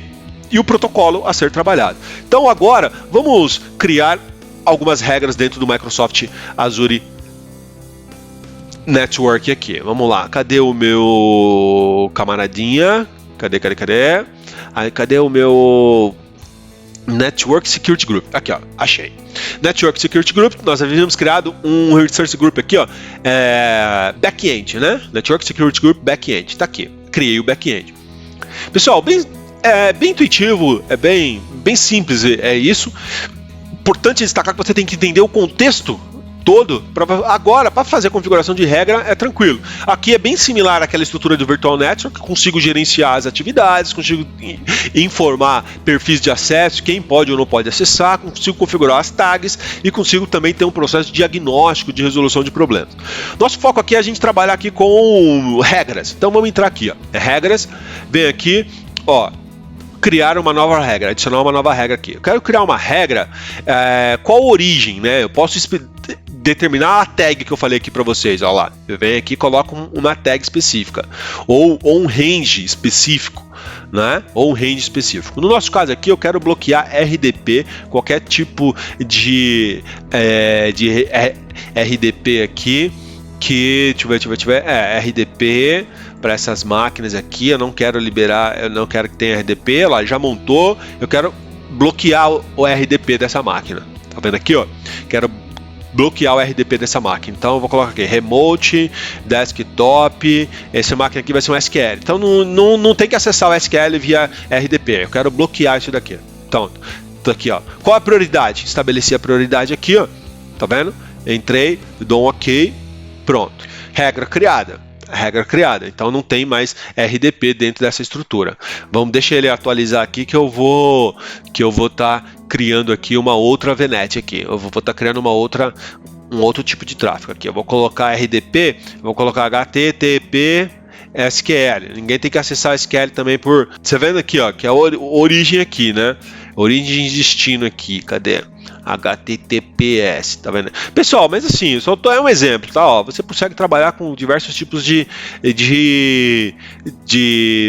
o protocolo a ser trabalhado. Então agora vamos criar algumas regras dentro do Microsoft Azure Network aqui. Vamos lá. Cadê o meu camaradinha? Cadê? Aí, cadê o meu Network Security Group? Aqui, ó. Achei. Network Security Group. Nós havíamos criado um Research Group aqui, ó. Back-end, né? Network Security Group Back-end. Tá aqui. Criei o back-end. Pessoal, bem intuitivo, é bem simples, é isso. Importante destacar que você tem que entender o contexto todo. Agora, para fazer a configuração de regra, é tranquilo. Aqui é bem similar àquela estrutura do Virtual Network, consigo gerenciar as atividades, consigo informar perfis de acesso, quem pode ou não pode acessar, consigo configurar as tags e consigo também ter um processo de diagnóstico de resolução de problemas. Nosso foco aqui é a gente trabalhar aqui com regras. Então vamos entrar aqui, ó. Regras, vem aqui, ó. Criar uma nova regra, adicionar uma nova regra aqui. Eu quero criar uma regra, qual origem, né? Eu posso determinar a tag que eu falei aqui para vocês, ó lá. Eu venho aqui e coloco uma tag específica, ou um range específico, né? Ou um range específico. No nosso caso aqui, eu quero bloquear RDP, qualquer tipo de RDP aqui, que, deixa eu ver, RDP para essas máquinas aqui, eu não quero liberar, eu não quero que tenha RDP, lá já montou, eu quero bloquear o RDP dessa máquina. Tá vendo aqui, ó? Quero bloquear o RDP dessa máquina. Então eu vou colocar aqui remote, desktop, essa máquina aqui vai ser um SQL. Então não tem que acessar o SQL via RDP. Eu quero bloquear isso daqui. Então, tô aqui, ó. Qual a prioridade? Estabeleci a prioridade aqui, ó. Tá vendo? Entrei, dou um OK, pronto. Regra criada. Então não tem mais RDP dentro dessa estrutura. Deixa ele atualizar aqui que eu vou estar criando aqui uma outra VNet aqui. Eu vou estar criando um outro tipo de tráfego aqui. Eu vou colocar RDP, vou colocar HTTP SQL. Ninguém tem que acessar SQL também por... Você vendo aqui, ó, que é a origem aqui, né? Origem e destino aqui. Cadê? HTTPS, tá vendo? Pessoal, mas assim, só é um exemplo, tá? Ó, você consegue trabalhar com diversos tipos de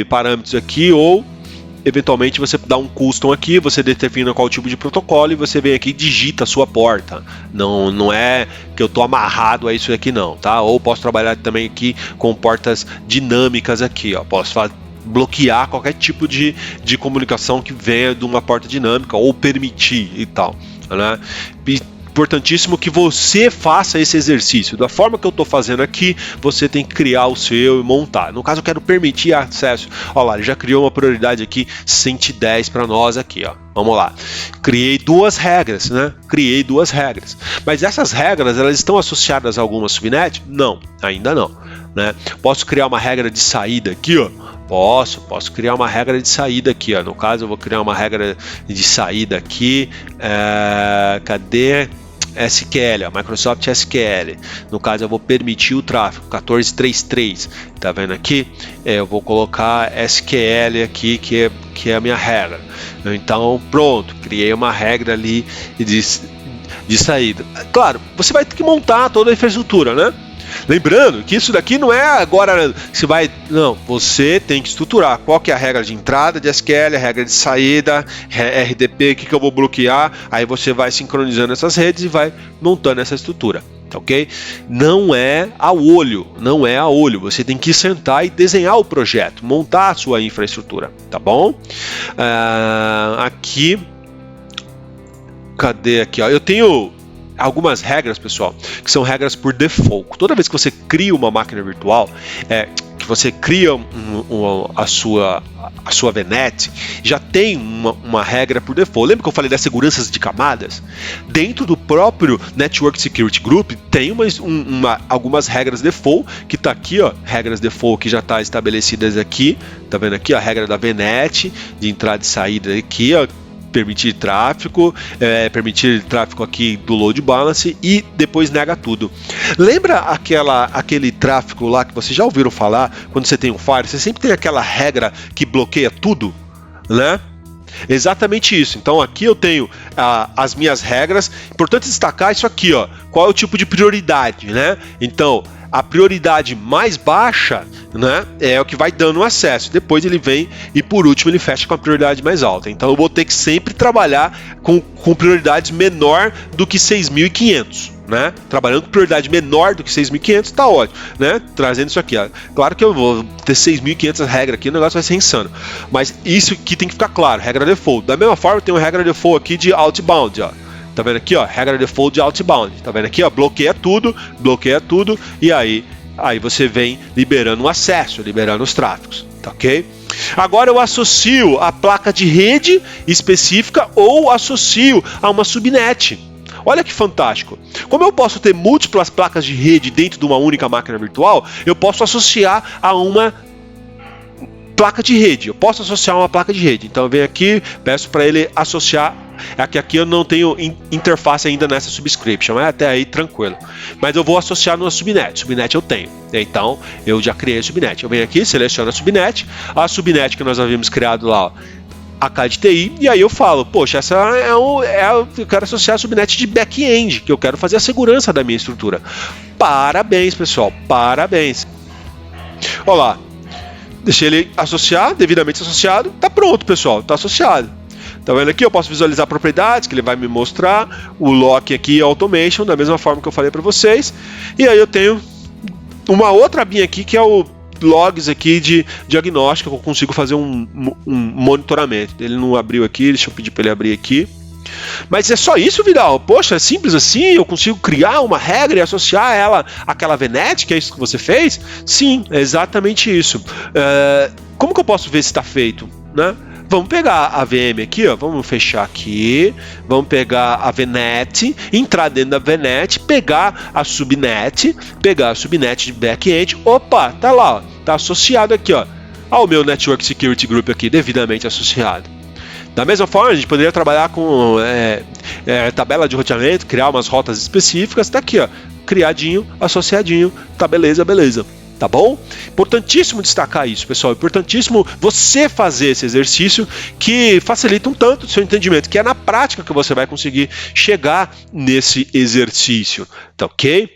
parâmetros aqui, ou eventualmente você dá um custom aqui, você determina qual tipo de protocolo e você vem aqui e digita a sua porta. Não é que eu estou amarrado a isso aqui não, tá? Ou posso trabalhar também aqui com portas dinâmicas aqui, ó. Posso bloquear qualquer tipo de comunicação que venha de uma porta dinâmica ou permitir e tal, né? Importantíssimo que você faça esse exercício. Da forma que eu estou fazendo aqui, você tem que criar o seu e montar. No caso, eu quero permitir acesso. Olha lá, ele já criou uma prioridade aqui, 110 para nós aqui, ó. Vamos lá. Criei duas regras, né? Criei duas regras. Mas essas regras, elas estão associadas a alguma subnet? Não, ainda não, né? Posso criar uma regra de saída aqui, ó. Posso criar uma regra de saída aqui, ó. No caso, eu vou criar uma regra de saída aqui. Cadê? SQL, ó, Microsoft SQL. No caso, eu vou permitir o tráfego 1433. Tá vendo aqui? Eu vou colocar SQL aqui, que é a minha regra. Então, pronto, criei uma regra ali de saída. Claro, você vai ter que montar toda a infraestrutura, né? Lembrando que isso daqui não é agora se vai, não, você tem que estruturar qual que é a regra de entrada de SQL, a regra de saída, RDP, o que eu vou bloquear, aí você vai sincronizando essas redes e vai montando essa estrutura, ok? Não é a olho, você tem que sentar e desenhar o projeto, montar a sua infraestrutura, tá bom? Aqui, cadê aqui, ó, eu tenho algumas regras, pessoal, que são regras por default. Toda vez que você cria uma máquina virtual, que você cria a sua VNet, já tem uma regra por default. Lembra que eu falei das seguranças de camadas? Dentro do próprio Network Security Group tem algumas regras default, que está aqui, ó, regras default que já está estabelecidas aqui, tá vendo aqui, a regra da VNet, de entrada e saída aqui, ó, permitir tráfego aqui do load balance e depois nega tudo. Lembra aquele tráfego lá que vocês já ouviram falar, quando você tem um Fire, você sempre tem aquela regra que bloqueia tudo, né? Exatamente isso. Então aqui eu tenho as minhas regras. Importante destacar isso aqui, ó. Qual é o tipo de prioridade, né? Então a prioridade mais baixa, né, é o que vai dando acesso. Depois ele vem e por último ele fecha com a prioridade mais alta. Então eu vou ter que sempre trabalhar com prioridades menor do que 6.500. Né? Trabalhando com prioridade menor do que 6.500 tá ótimo, né? Trazendo isso aqui, ó. Claro que eu vou ter 6.500 regras aqui, o negócio vai ser insano, mas isso aqui tem que ficar claro, regra default. Da mesma forma, tem uma regra default aqui de outbound, ó. Tá vendo aqui, ó? Regra default de outbound. Tá vendo aqui, ó? Bloqueia tudo e aí você vem liberando o acesso, liberando os tráfegos, tá ok? Agora eu associo a placa de rede específica ou associo a uma subnet. Olha que fantástico. Como eu posso ter múltiplas placas de rede dentro de uma única máquina virtual, eu posso associar a uma placa de rede. Então eu venho aqui, peço para ele associar. Aqui eu não tenho interface ainda nessa subscription, é até aí tranquilo. Mas eu vou associar numa subnet. Subnet eu tenho. Então eu já criei a subnet. Eu venho aqui, seleciono a subnet que nós havíamos criado lá, ó, AK de TI, e aí eu falo, poxa, essa eu quero associar a subnet de back-end, que eu quero fazer a segurança da minha estrutura. Parabéns, pessoal, parabéns. Olha lá, deixei ele associar, devidamente associado, tá pronto, pessoal, tá associado. Tá vendo aqui? Eu posso visualizar propriedades, que ele vai me mostrar, o lock aqui, automation, da mesma forma que eu falei para vocês, e aí eu tenho uma outra abinha aqui, que é o logs aqui de diagnóstico, que eu consigo fazer um monitoramento. Ele não abriu aqui, deixa eu pedir para ele abrir aqui. Mas é só isso, Vidal? Poxa, é simples assim? Eu consigo criar uma regra e associar ela àquela VNet, que é isso que você fez? Sim, é exatamente isso. Como que eu posso ver se está feito, né? Vamos pegar a VM aqui, ó, vamos fechar aqui, vamos pegar a VNet, entrar dentro da VNet, pegar a subnet de back-end, opa, tá lá, ó, tá associado aqui, ó, ao meu Network Security Group aqui, devidamente associado. Da mesma forma, a gente poderia trabalhar com tabela de roteamento, criar umas rotas específicas, tá aqui, ó, criadinho, associadinho, tá beleza, beleza. Tá bom? Importantíssimo destacar isso, pessoal. Importantíssimo você fazer esse exercício que facilita um tanto o seu entendimento, que é na prática que você vai conseguir chegar nesse exercício, tá ok?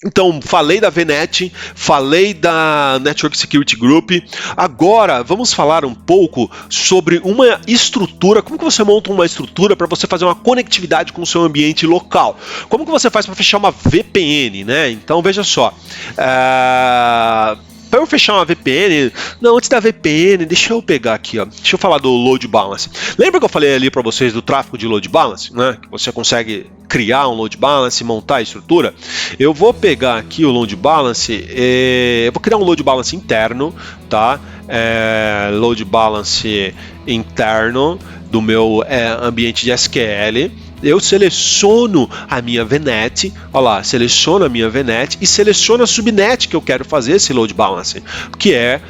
Então, falei da VNet, falei da Network Security Group. Agora, vamos falar um pouco sobre uma estrutura. Como que você monta uma estrutura para você fazer uma conectividade com o seu ambiente local? Como que você faz para fechar uma VPN, né? Então, veja só. Para eu fechar uma VPN, não, antes da VPN, deixa eu pegar aqui, ó, deixa eu falar do Load Balance. Lembra que eu falei ali para vocês do tráfego de Load Balance, né? Que você consegue criar um Load Balance, montar a estrutura. Eu vou pegar aqui o Load Balance, eu vou criar um Load Balance interno, tá? Load Balance interno do meu ambiente de SQL. Eu seleciono a minha VNet, olha lá, seleciono a minha VNet e seleciono a subnet que eu quero fazer esse load balance, que é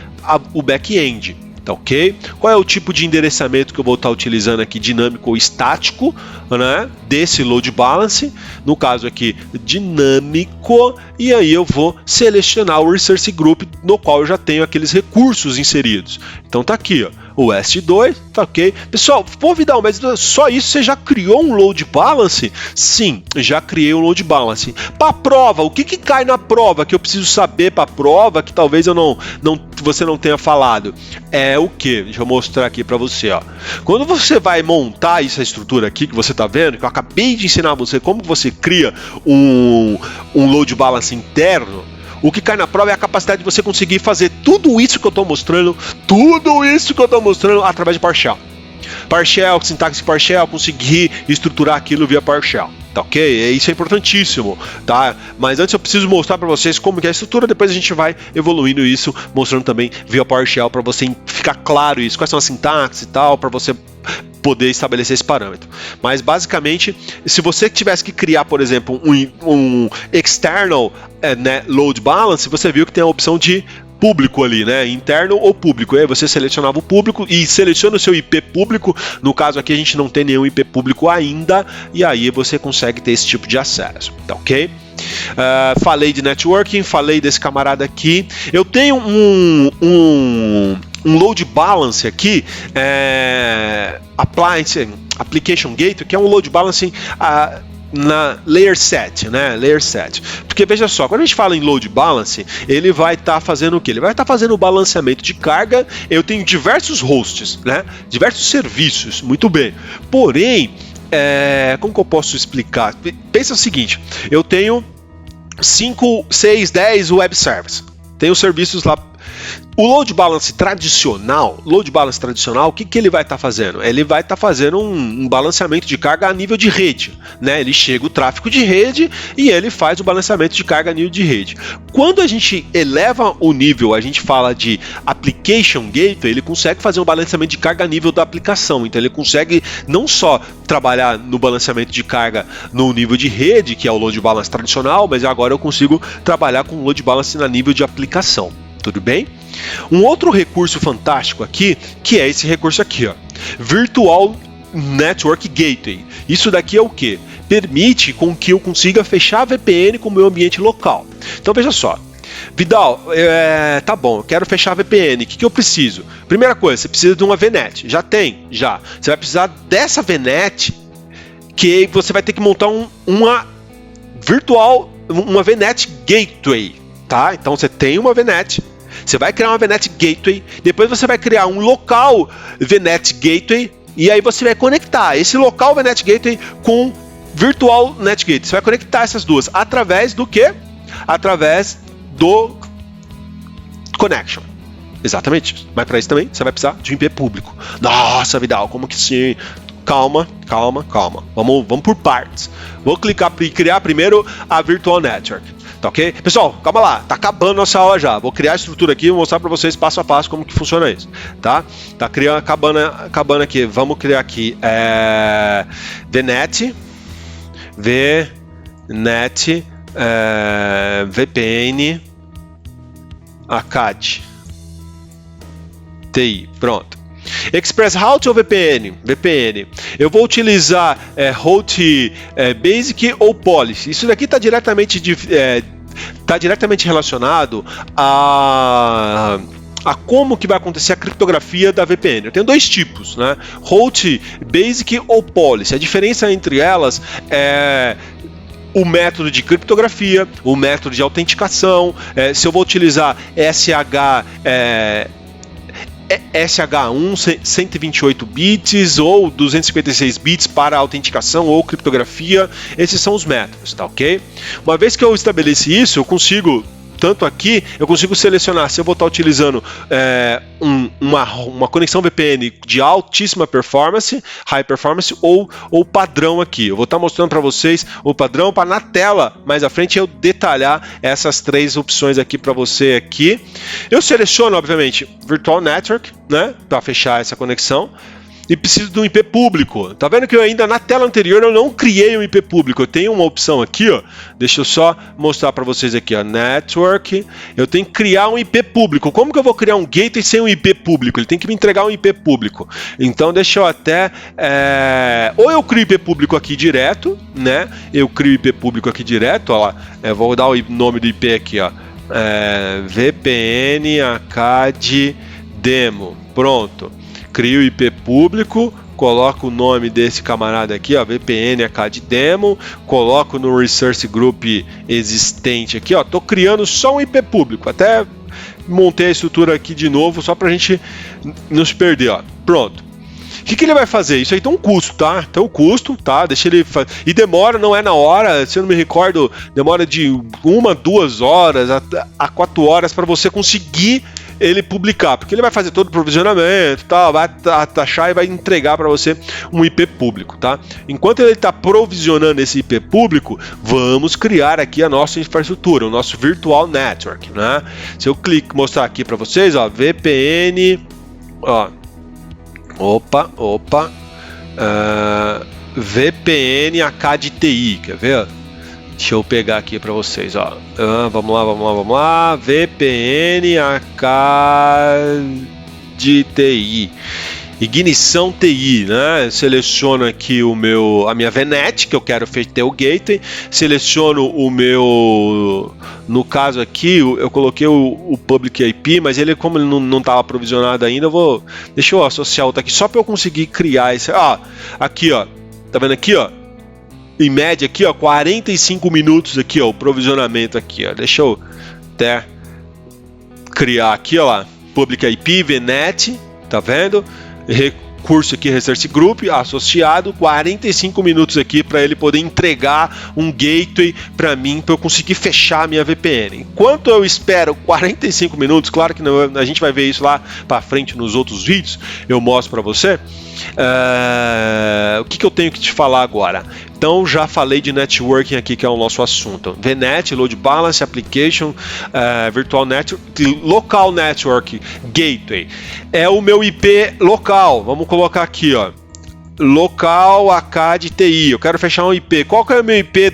o back-end, tá ok? Qual é o tipo de endereçamento que eu vou estar utilizando aqui, dinâmico ou estático, né, desse load balance, no caso aqui, dinâmico, e aí eu vou selecionar o Resource Group, no qual eu já tenho aqueles recursos inseridos. Então tá aqui, ó. O S2, tá ok? Pessoal, pô, Vidal, mas só isso você já criou um load balance? Sim, já criei um load balance. Para prova, o que cai na prova que eu preciso saber para prova que talvez você não tenha falado? É o que? Deixa eu mostrar aqui para você, ó. Quando você vai montar essa estrutura aqui que você tá vendo, que eu acabei de ensinar você como você cria um load balance interno. O que cai na prova é a capacidade de você conseguir fazer tudo isso que eu estou mostrando, através de PowerShell. PowerShell, sintaxe PowerShell, conseguir estruturar aquilo via PowerShell, tá ok? Isso é importantíssimo, tá? Mas antes eu preciso mostrar para vocês como que é a estrutura, depois a gente vai evoluindo isso, mostrando também via PowerShell para você ficar claro isso, quais são as sintaxes e tal, para você poder estabelecer esse parâmetro. Mas basicamente, se você tivesse que criar, por exemplo, um external load balance, você viu que tem a opção de público ali, né? Interno ou público. E aí você selecionava o público e seleciona o seu IP público. No caso aqui a gente não tem nenhum IP público ainda, e aí você consegue ter esse tipo de acesso, tá ok? Falei de networking, falei desse camarada aqui. Eu tenho um load balance aqui, Application Gateway, que é um load balance na Layer 7, né? Layer 7. Porque veja só, quando a gente fala em load balance, ele vai estar fazendo o quê? Ele vai estar fazendo o balanceamento de carga. Eu tenho diversos hosts, né? Diversos serviços, muito bem. Porém, como que eu posso explicar? Pensa o seguinte, eu tenho 5, 6, 10 web services. Tenho serviços lá. O load balance tradicional, o que ele vai estar fazendo? Ele vai estar fazendo um balanceamento de carga a nível de rede, né? Ele chega o tráfego de rede e ele faz o balanceamento de carga a nível de rede. Quando a gente eleva o nível, a gente fala de Application Gateway, ele consegue fazer um balanceamento de carga a nível da aplicação. Então ele consegue não só trabalhar no balanceamento de carga no nível de rede, que é o load balance tradicional, mas agora eu consigo trabalhar com o load balance na nível de aplicação. Tudo bem? Um outro recurso fantástico aqui, que é esse recurso aqui, ó, Virtual Network Gateway. Isso daqui é o que? Permite com que eu consiga fechar a VPN com o meu ambiente local. Então veja só, Vidal, tá bom, eu quero fechar a VPN, o que eu preciso? Primeira coisa, você precisa de uma VNet. Já tem? Já. Você vai precisar dessa VNet, que você vai ter que montar uma VNet Gateway, tá? Então você tem uma VNet, você vai criar uma VNet Gateway, depois você vai criar um local VNet Gateway, e aí você vai conectar esse local VNet Gateway com Virtual Net Gateway. Você vai conectar essas duas através do quê? Através do Connection. Exatamente isso. Mas para isso também você vai precisar de um IP público. Nossa, Vidal, como que sim? Calma. Vamos por partes. Vou clicar e criar primeiro a Virtual Network. Tá ok? Pessoal, calma lá, tá acabando nossa aula já. Vou criar a estrutura aqui e mostrar para vocês passo a passo como que funciona isso, tá? Tá acabando aqui. Vamos criar aqui VNet, VPN, ACAD, TI, pronto. Express Route ou VPN? VPN. Eu vou utilizar Route Basic ou Policy. Isso daqui está diretamente relacionado a como que vai acontecer a criptografia da VPN. Eu tenho dois tipos, né? Route Basic ou Policy. A diferença entre elas é o método de criptografia, o método de autenticação, se eu vou utilizar SH1 128 bits ou 256 bits para autenticação ou criptografia, esses são os métodos, tá ok? Uma vez que eu estabeleci isso, eu consigo, tanto aqui, eu consigo selecionar se eu vou estar utilizando uma conexão VPN de altíssima performance, high performance, ou padrão aqui. Eu vou estar mostrando para vocês o padrão, para na tela, mais à frente, eu detalhar essas três opções aqui para você aqui. Eu seleciono, obviamente, Virtual Network, né, para fechar essa conexão. E preciso de um IP público. Tá vendo que eu ainda na tela anterior eu não criei um IP público. Eu tenho uma opção aqui, ó. Deixa eu só mostrar para vocês aqui, ó. Network. Eu tenho que criar um IP público. Como que eu vou criar um gateway sem um IP público? Ele tem que me entregar um IP público. Então deixa eu até... Ou eu crio IP público aqui direto, né? Eu crio IP público aqui direto, ó lá. Vou dar o nome do IP aqui, ó. VPN ACAD Demo. Pronto. Crio o IP público, coloco o nome desse camarada aqui, ó, VPN ACAD Demo, coloco no Resource Group existente aqui, ó, tô criando só um IP público, até montei a estrutura aqui de novo, só pra gente não se perder, ó, pronto. O que ele vai fazer? Isso aí tem um custo, tá? Tem um custo, tá? Deixa ele fazer. E demora, não é na hora, se eu não me recordo, demora de 1, 2 horas a 4 horas para você conseguir ele publicar, porque ele vai fazer todo o provisionamento, tá? Vai taxar e vai entregar para você um IP público, tá? Enquanto ele está provisionando esse IP público, vamos criar aqui a nossa infraestrutura, o nosso Virtual Network, né? Se eu mostrar aqui para vocês, ó, VPN, ó, VPN ACAD TI, quer ver? Deixa eu pegar aqui para vocês, ó. Vamos lá. VPN ACAD TI. Ignição TI, né? Eu seleciono aqui a minha VNet, que eu quero ter o gateway. Seleciono o meu... No caso aqui, eu coloquei o Public IP, mas ele, como ele não estava provisionado ainda, deixa eu associar outro aqui, só para eu conseguir criar esse... Aqui, ó. Tá vendo aqui, ó? Em média aqui, ó, 45 minutos aqui, ó, o provisionamento aqui, ó. Deixa eu até criar aqui, ó lá, Public IP, VNet, tá vendo? Recurso aqui, Resource Group, associado, 45 minutos aqui para ele poder entregar um gateway para mim, para eu conseguir fechar a minha VPN. Enquanto eu espero 45 minutos, claro que não, a gente vai ver isso lá para frente nos outros vídeos, eu mostro para você. O que eu tenho que te falar agora? Então, já falei de networking aqui, que é o nosso assunto. VNet, Load Balance, Application, Virtual Network, Local Network, Gateway. É o meu IP local. Vamos colocar aqui, ó. Local ACAD TI. Eu quero fechar um IP. Qual que é o meu IP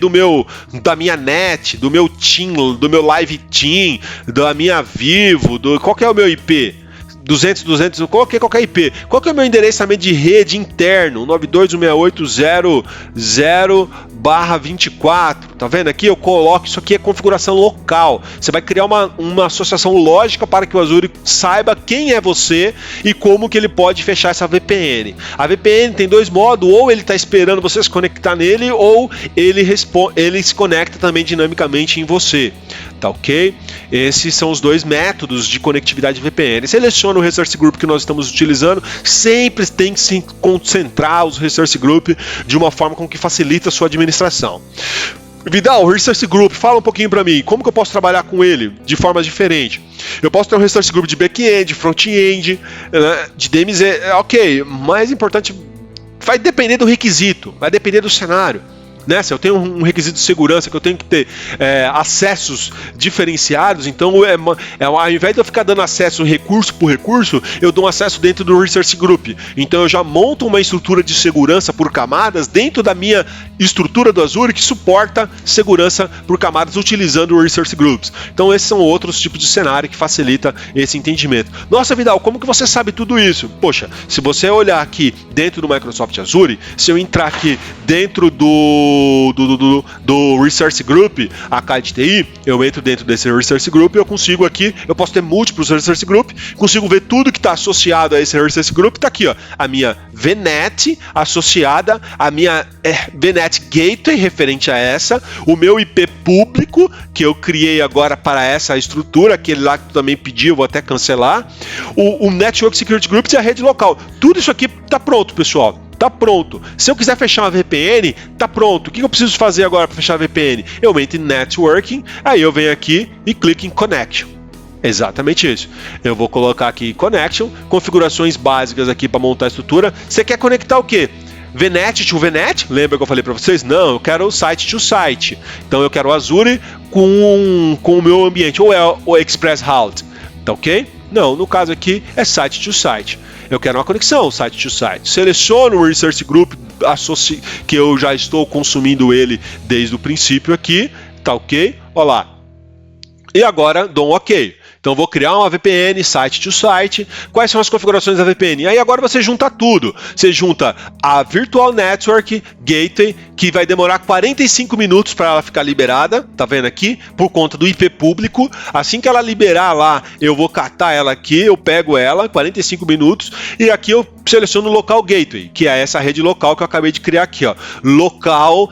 da minha net, do meu Team, do meu Live Team, da minha Vivo? Qual que é o meu IP? 200, coloquei qualquer IP. Qual que é o meu endereçamento de rede interno? 92.168.0/24. Tá vendo aqui? Eu coloco, isso aqui é configuração local. Você vai criar uma associação lógica para que o Azure saiba quem é você e como que ele pode fechar essa VPN. A VPN tem dois modos, ou ele está esperando você se conectar nele, ou ele se conecta também dinamicamente em você. Tá ok? Esses são os dois métodos de conectividade VPN. Seleciona o Resource Group que nós estamos utilizando. Sempre tem que se concentrar os Resource Group de uma forma com que facilita a sua administração. Vidal, o Resource Group, fala um pouquinho para mim. Como que eu posso trabalhar com ele de formas diferentes? Eu posso ter um Resource Group de back-end, front-end, de DMZ. Ok, mais importante, vai depender do requisito, vai depender do cenário. Né? Se eu tenho um requisito de segurança que eu tenho que ter acessos diferenciados, então ao invés de eu ficar dando acesso recurso por recurso, eu dou um acesso dentro do Resource Group. Então eu já monto uma estrutura de segurança por camadas dentro da minha estrutura do Azure que suporta segurança por camadas utilizando o Resource Groups. Então esses são outros tipos de cenário que facilita esse entendimento. Nossa, Vidal, como que você sabe tudo isso? Poxa, se você olhar aqui dentro do Microsoft Azure, se eu entrar aqui dentro do do Resource Group, a KDTI, eu entro dentro desse Resource Group e eu consigo aqui, eu posso ter múltiplos Resource Group, consigo ver tudo que está associado a esse Resource Group, está aqui, ó, a minha VNet associada, a minha VNet Gateway referente a essa, o meu IP público, que eu criei agora para essa estrutura, aquele lá que tu também pediu, vou até cancelar, o Network Security Group e a rede local. Tudo isso aqui está pronto, pessoal. Tá pronto. Se eu quiser fechar uma VPN, tá pronto. O que eu preciso fazer agora para fechar a VPN? Eu entro em Networking, aí eu venho aqui e clico em Connection. Exatamente isso. Eu vou colocar aqui Connection, configurações básicas aqui para montar a estrutura. Você quer conectar o quê? VNet to VNet? Lembra que eu falei para vocês? Não, eu quero o site to site. Então eu quero o Azure com o meu ambiente, ou é o Express Route, tá ok? Não, no caso aqui é site to site. Eu quero uma conexão site to site. Seleciono o Resource Group que eu já estou consumindo ele desde o princípio aqui, tá ok? Olha lá. E agora dou um ok. Então vou criar uma VPN site to site. Quais são as configurações da VPN? Aí agora você junta tudo. Você junta a Virtual Network Gateway, que vai demorar 45 minutos para ela ficar liberada, tá vendo aqui? Por conta do IP público. Assim que ela liberar lá, eu vou catar ela aqui, eu pego ela, 45 minutos, e aqui eu seleciono o Local Gateway, que é essa rede local que eu acabei de criar aqui, ó. Local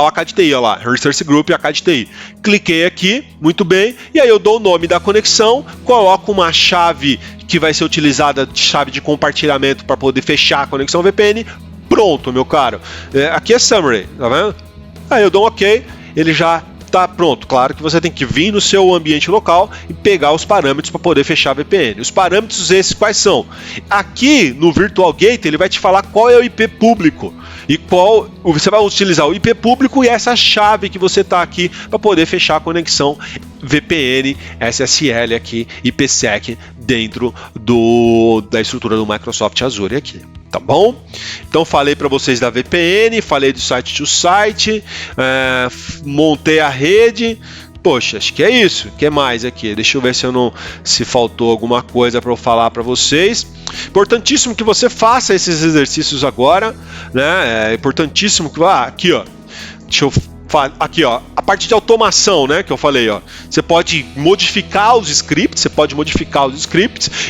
AKDTI, ó lá, Resource Group AKDTI. Cliquei aqui, muito bem, e aí eu dou o nome da conexão, coloco uma chave que vai ser utilizada, chave de compartilhamento para poder fechar a conexão VPN. Pronto, meu caro. Aqui é Summary, tá vendo? Aí eu dou um ok, ele já está pronto. Claro que você tem que vir no seu ambiente local e pegar os parâmetros para poder fechar a VPN. Os parâmetros esses quais são? Aqui no Virtual Gateway ele vai te falar qual é o IP público e qual você vai utilizar o IP público e essa chave que você está aqui para poder fechar a conexão VPN, SSL aqui, IPsec dentro da estrutura do Microsoft Azure aqui. Tá bom? Então falei para vocês da VPN, falei do site to site, montei a rede. Poxa, acho que é isso. O que mais aqui? Deixa eu ver se faltou alguma coisa para eu falar para vocês. Importantíssimo que você faça esses exercícios agora, né? É importantíssimo que aqui, ó. Deixa eu aqui, ó, a parte de automação, né, que eu falei, ó, você pode modificar os scripts,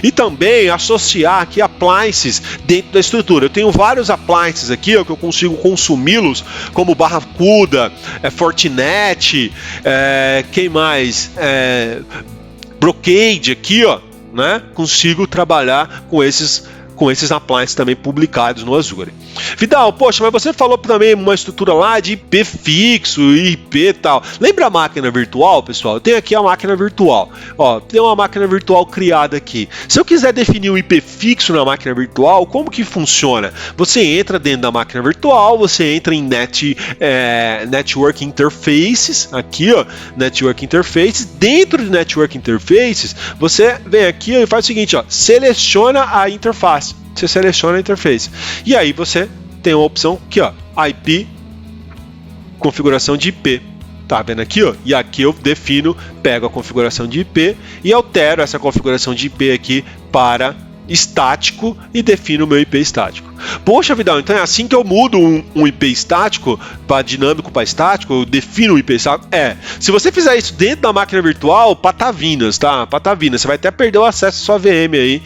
e também associar aqui appliances dentro da estrutura. Eu tenho vários appliances aqui, ó, que eu consigo consumi-los, como Barracuda, Fortinet, quem mais? Brocade aqui, ó, né, consigo trabalhar com esses appliances também publicados no Azure. Vidal, poxa, mas você falou também uma estrutura lá de IP fixo, IP e tal. Lembra a máquina virtual, pessoal? Eu tenho aqui a máquina virtual. Ó, tem uma máquina virtual criada aqui. Se eu quiser definir um IP fixo na máquina virtual, como que funciona? Você entra dentro da máquina virtual, você entra em Network Interfaces, aqui, ó, Network Interfaces. Dentro de Network Interfaces, você vem aqui e faz o seguinte, ó, seleciona a interface. Você seleciona a interface. E aí você tem uma opção aqui, ó, IP, configuração de IP. Tá vendo aqui, ó? E aqui eu defino, pego a configuração de IP e altero essa configuração de IP aqui para estático e defino o meu IP estático. Poxa, Vidal, então é assim que eu mudo um IP estático para dinâmico para estático, eu defino o IP estático? Se você fizer isso dentro da máquina virtual, patavinas, tá? Patavinas, você vai até perder o acesso à sua VM aí,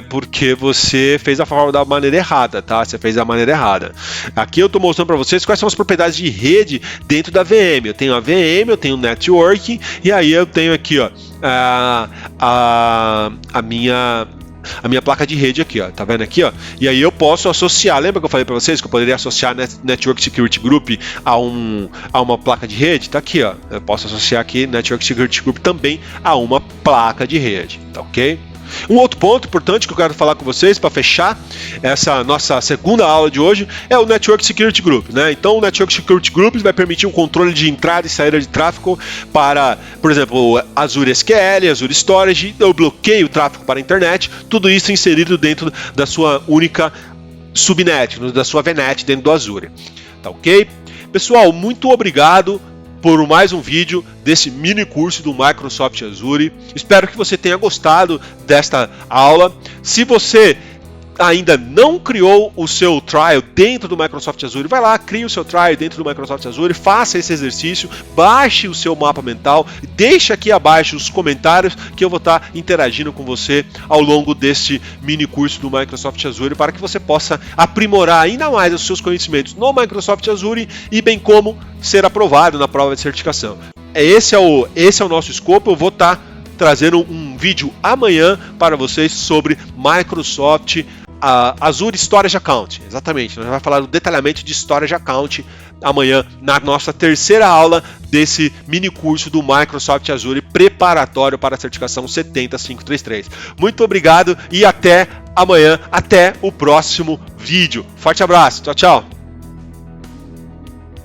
porque você fez da maneira errada, tá? Você fez da maneira errada. Aqui eu tô mostrando para vocês quais são as propriedades de rede dentro da VM. Eu tenho a VM, eu tenho o networking, e aí eu tenho aqui, ó, a minha placa de rede aqui, ó, tá vendo aqui, ó? E aí eu posso associar, lembra que eu falei para vocês que eu poderia associar Network Security Group a uma placa de rede? Tá aqui, ó. Eu posso associar aqui Network Security Group também a uma placa de rede, tá ok? Um outro ponto importante que eu quero falar com vocês para fechar essa nossa segunda aula de hoje é o Network Security Group, né? Então o Network Security Group vai permitir um controle de entrada e saída de tráfego para, por exemplo, Azure SQL, Azure Storage, eu bloqueio o tráfego para a internet, tudo isso inserido dentro da sua única subnet, da sua VNet dentro do Azure, tá ok? Pessoal, muito obrigado por mais um vídeo desse mini curso do Microsoft Azure. Espero que você tenha gostado desta aula. Se você ainda não criou o seu trial dentro do Microsoft Azure, vai lá, crie o seu trial dentro do Microsoft Azure, faça esse exercício, baixe o seu mapa mental, deixa aqui abaixo os comentários que eu vou estar interagindo com você ao longo deste mini curso do Microsoft Azure para que você possa aprimorar ainda mais os seus conhecimentos no Microsoft Azure e bem como ser aprovado na prova de certificação. Esse é o nosso escopo. Eu vou estar trazendo um vídeo amanhã para vocês sobre Microsoft Azure Storage Account. Exatamente, nós vamos falar do detalhamento de Storage Account amanhã na nossa terceira aula desse mini curso do Microsoft Azure preparatório para a certificação 70533. Muito obrigado e até amanhã, até o próximo vídeo. Forte abraço, tchau, tchau.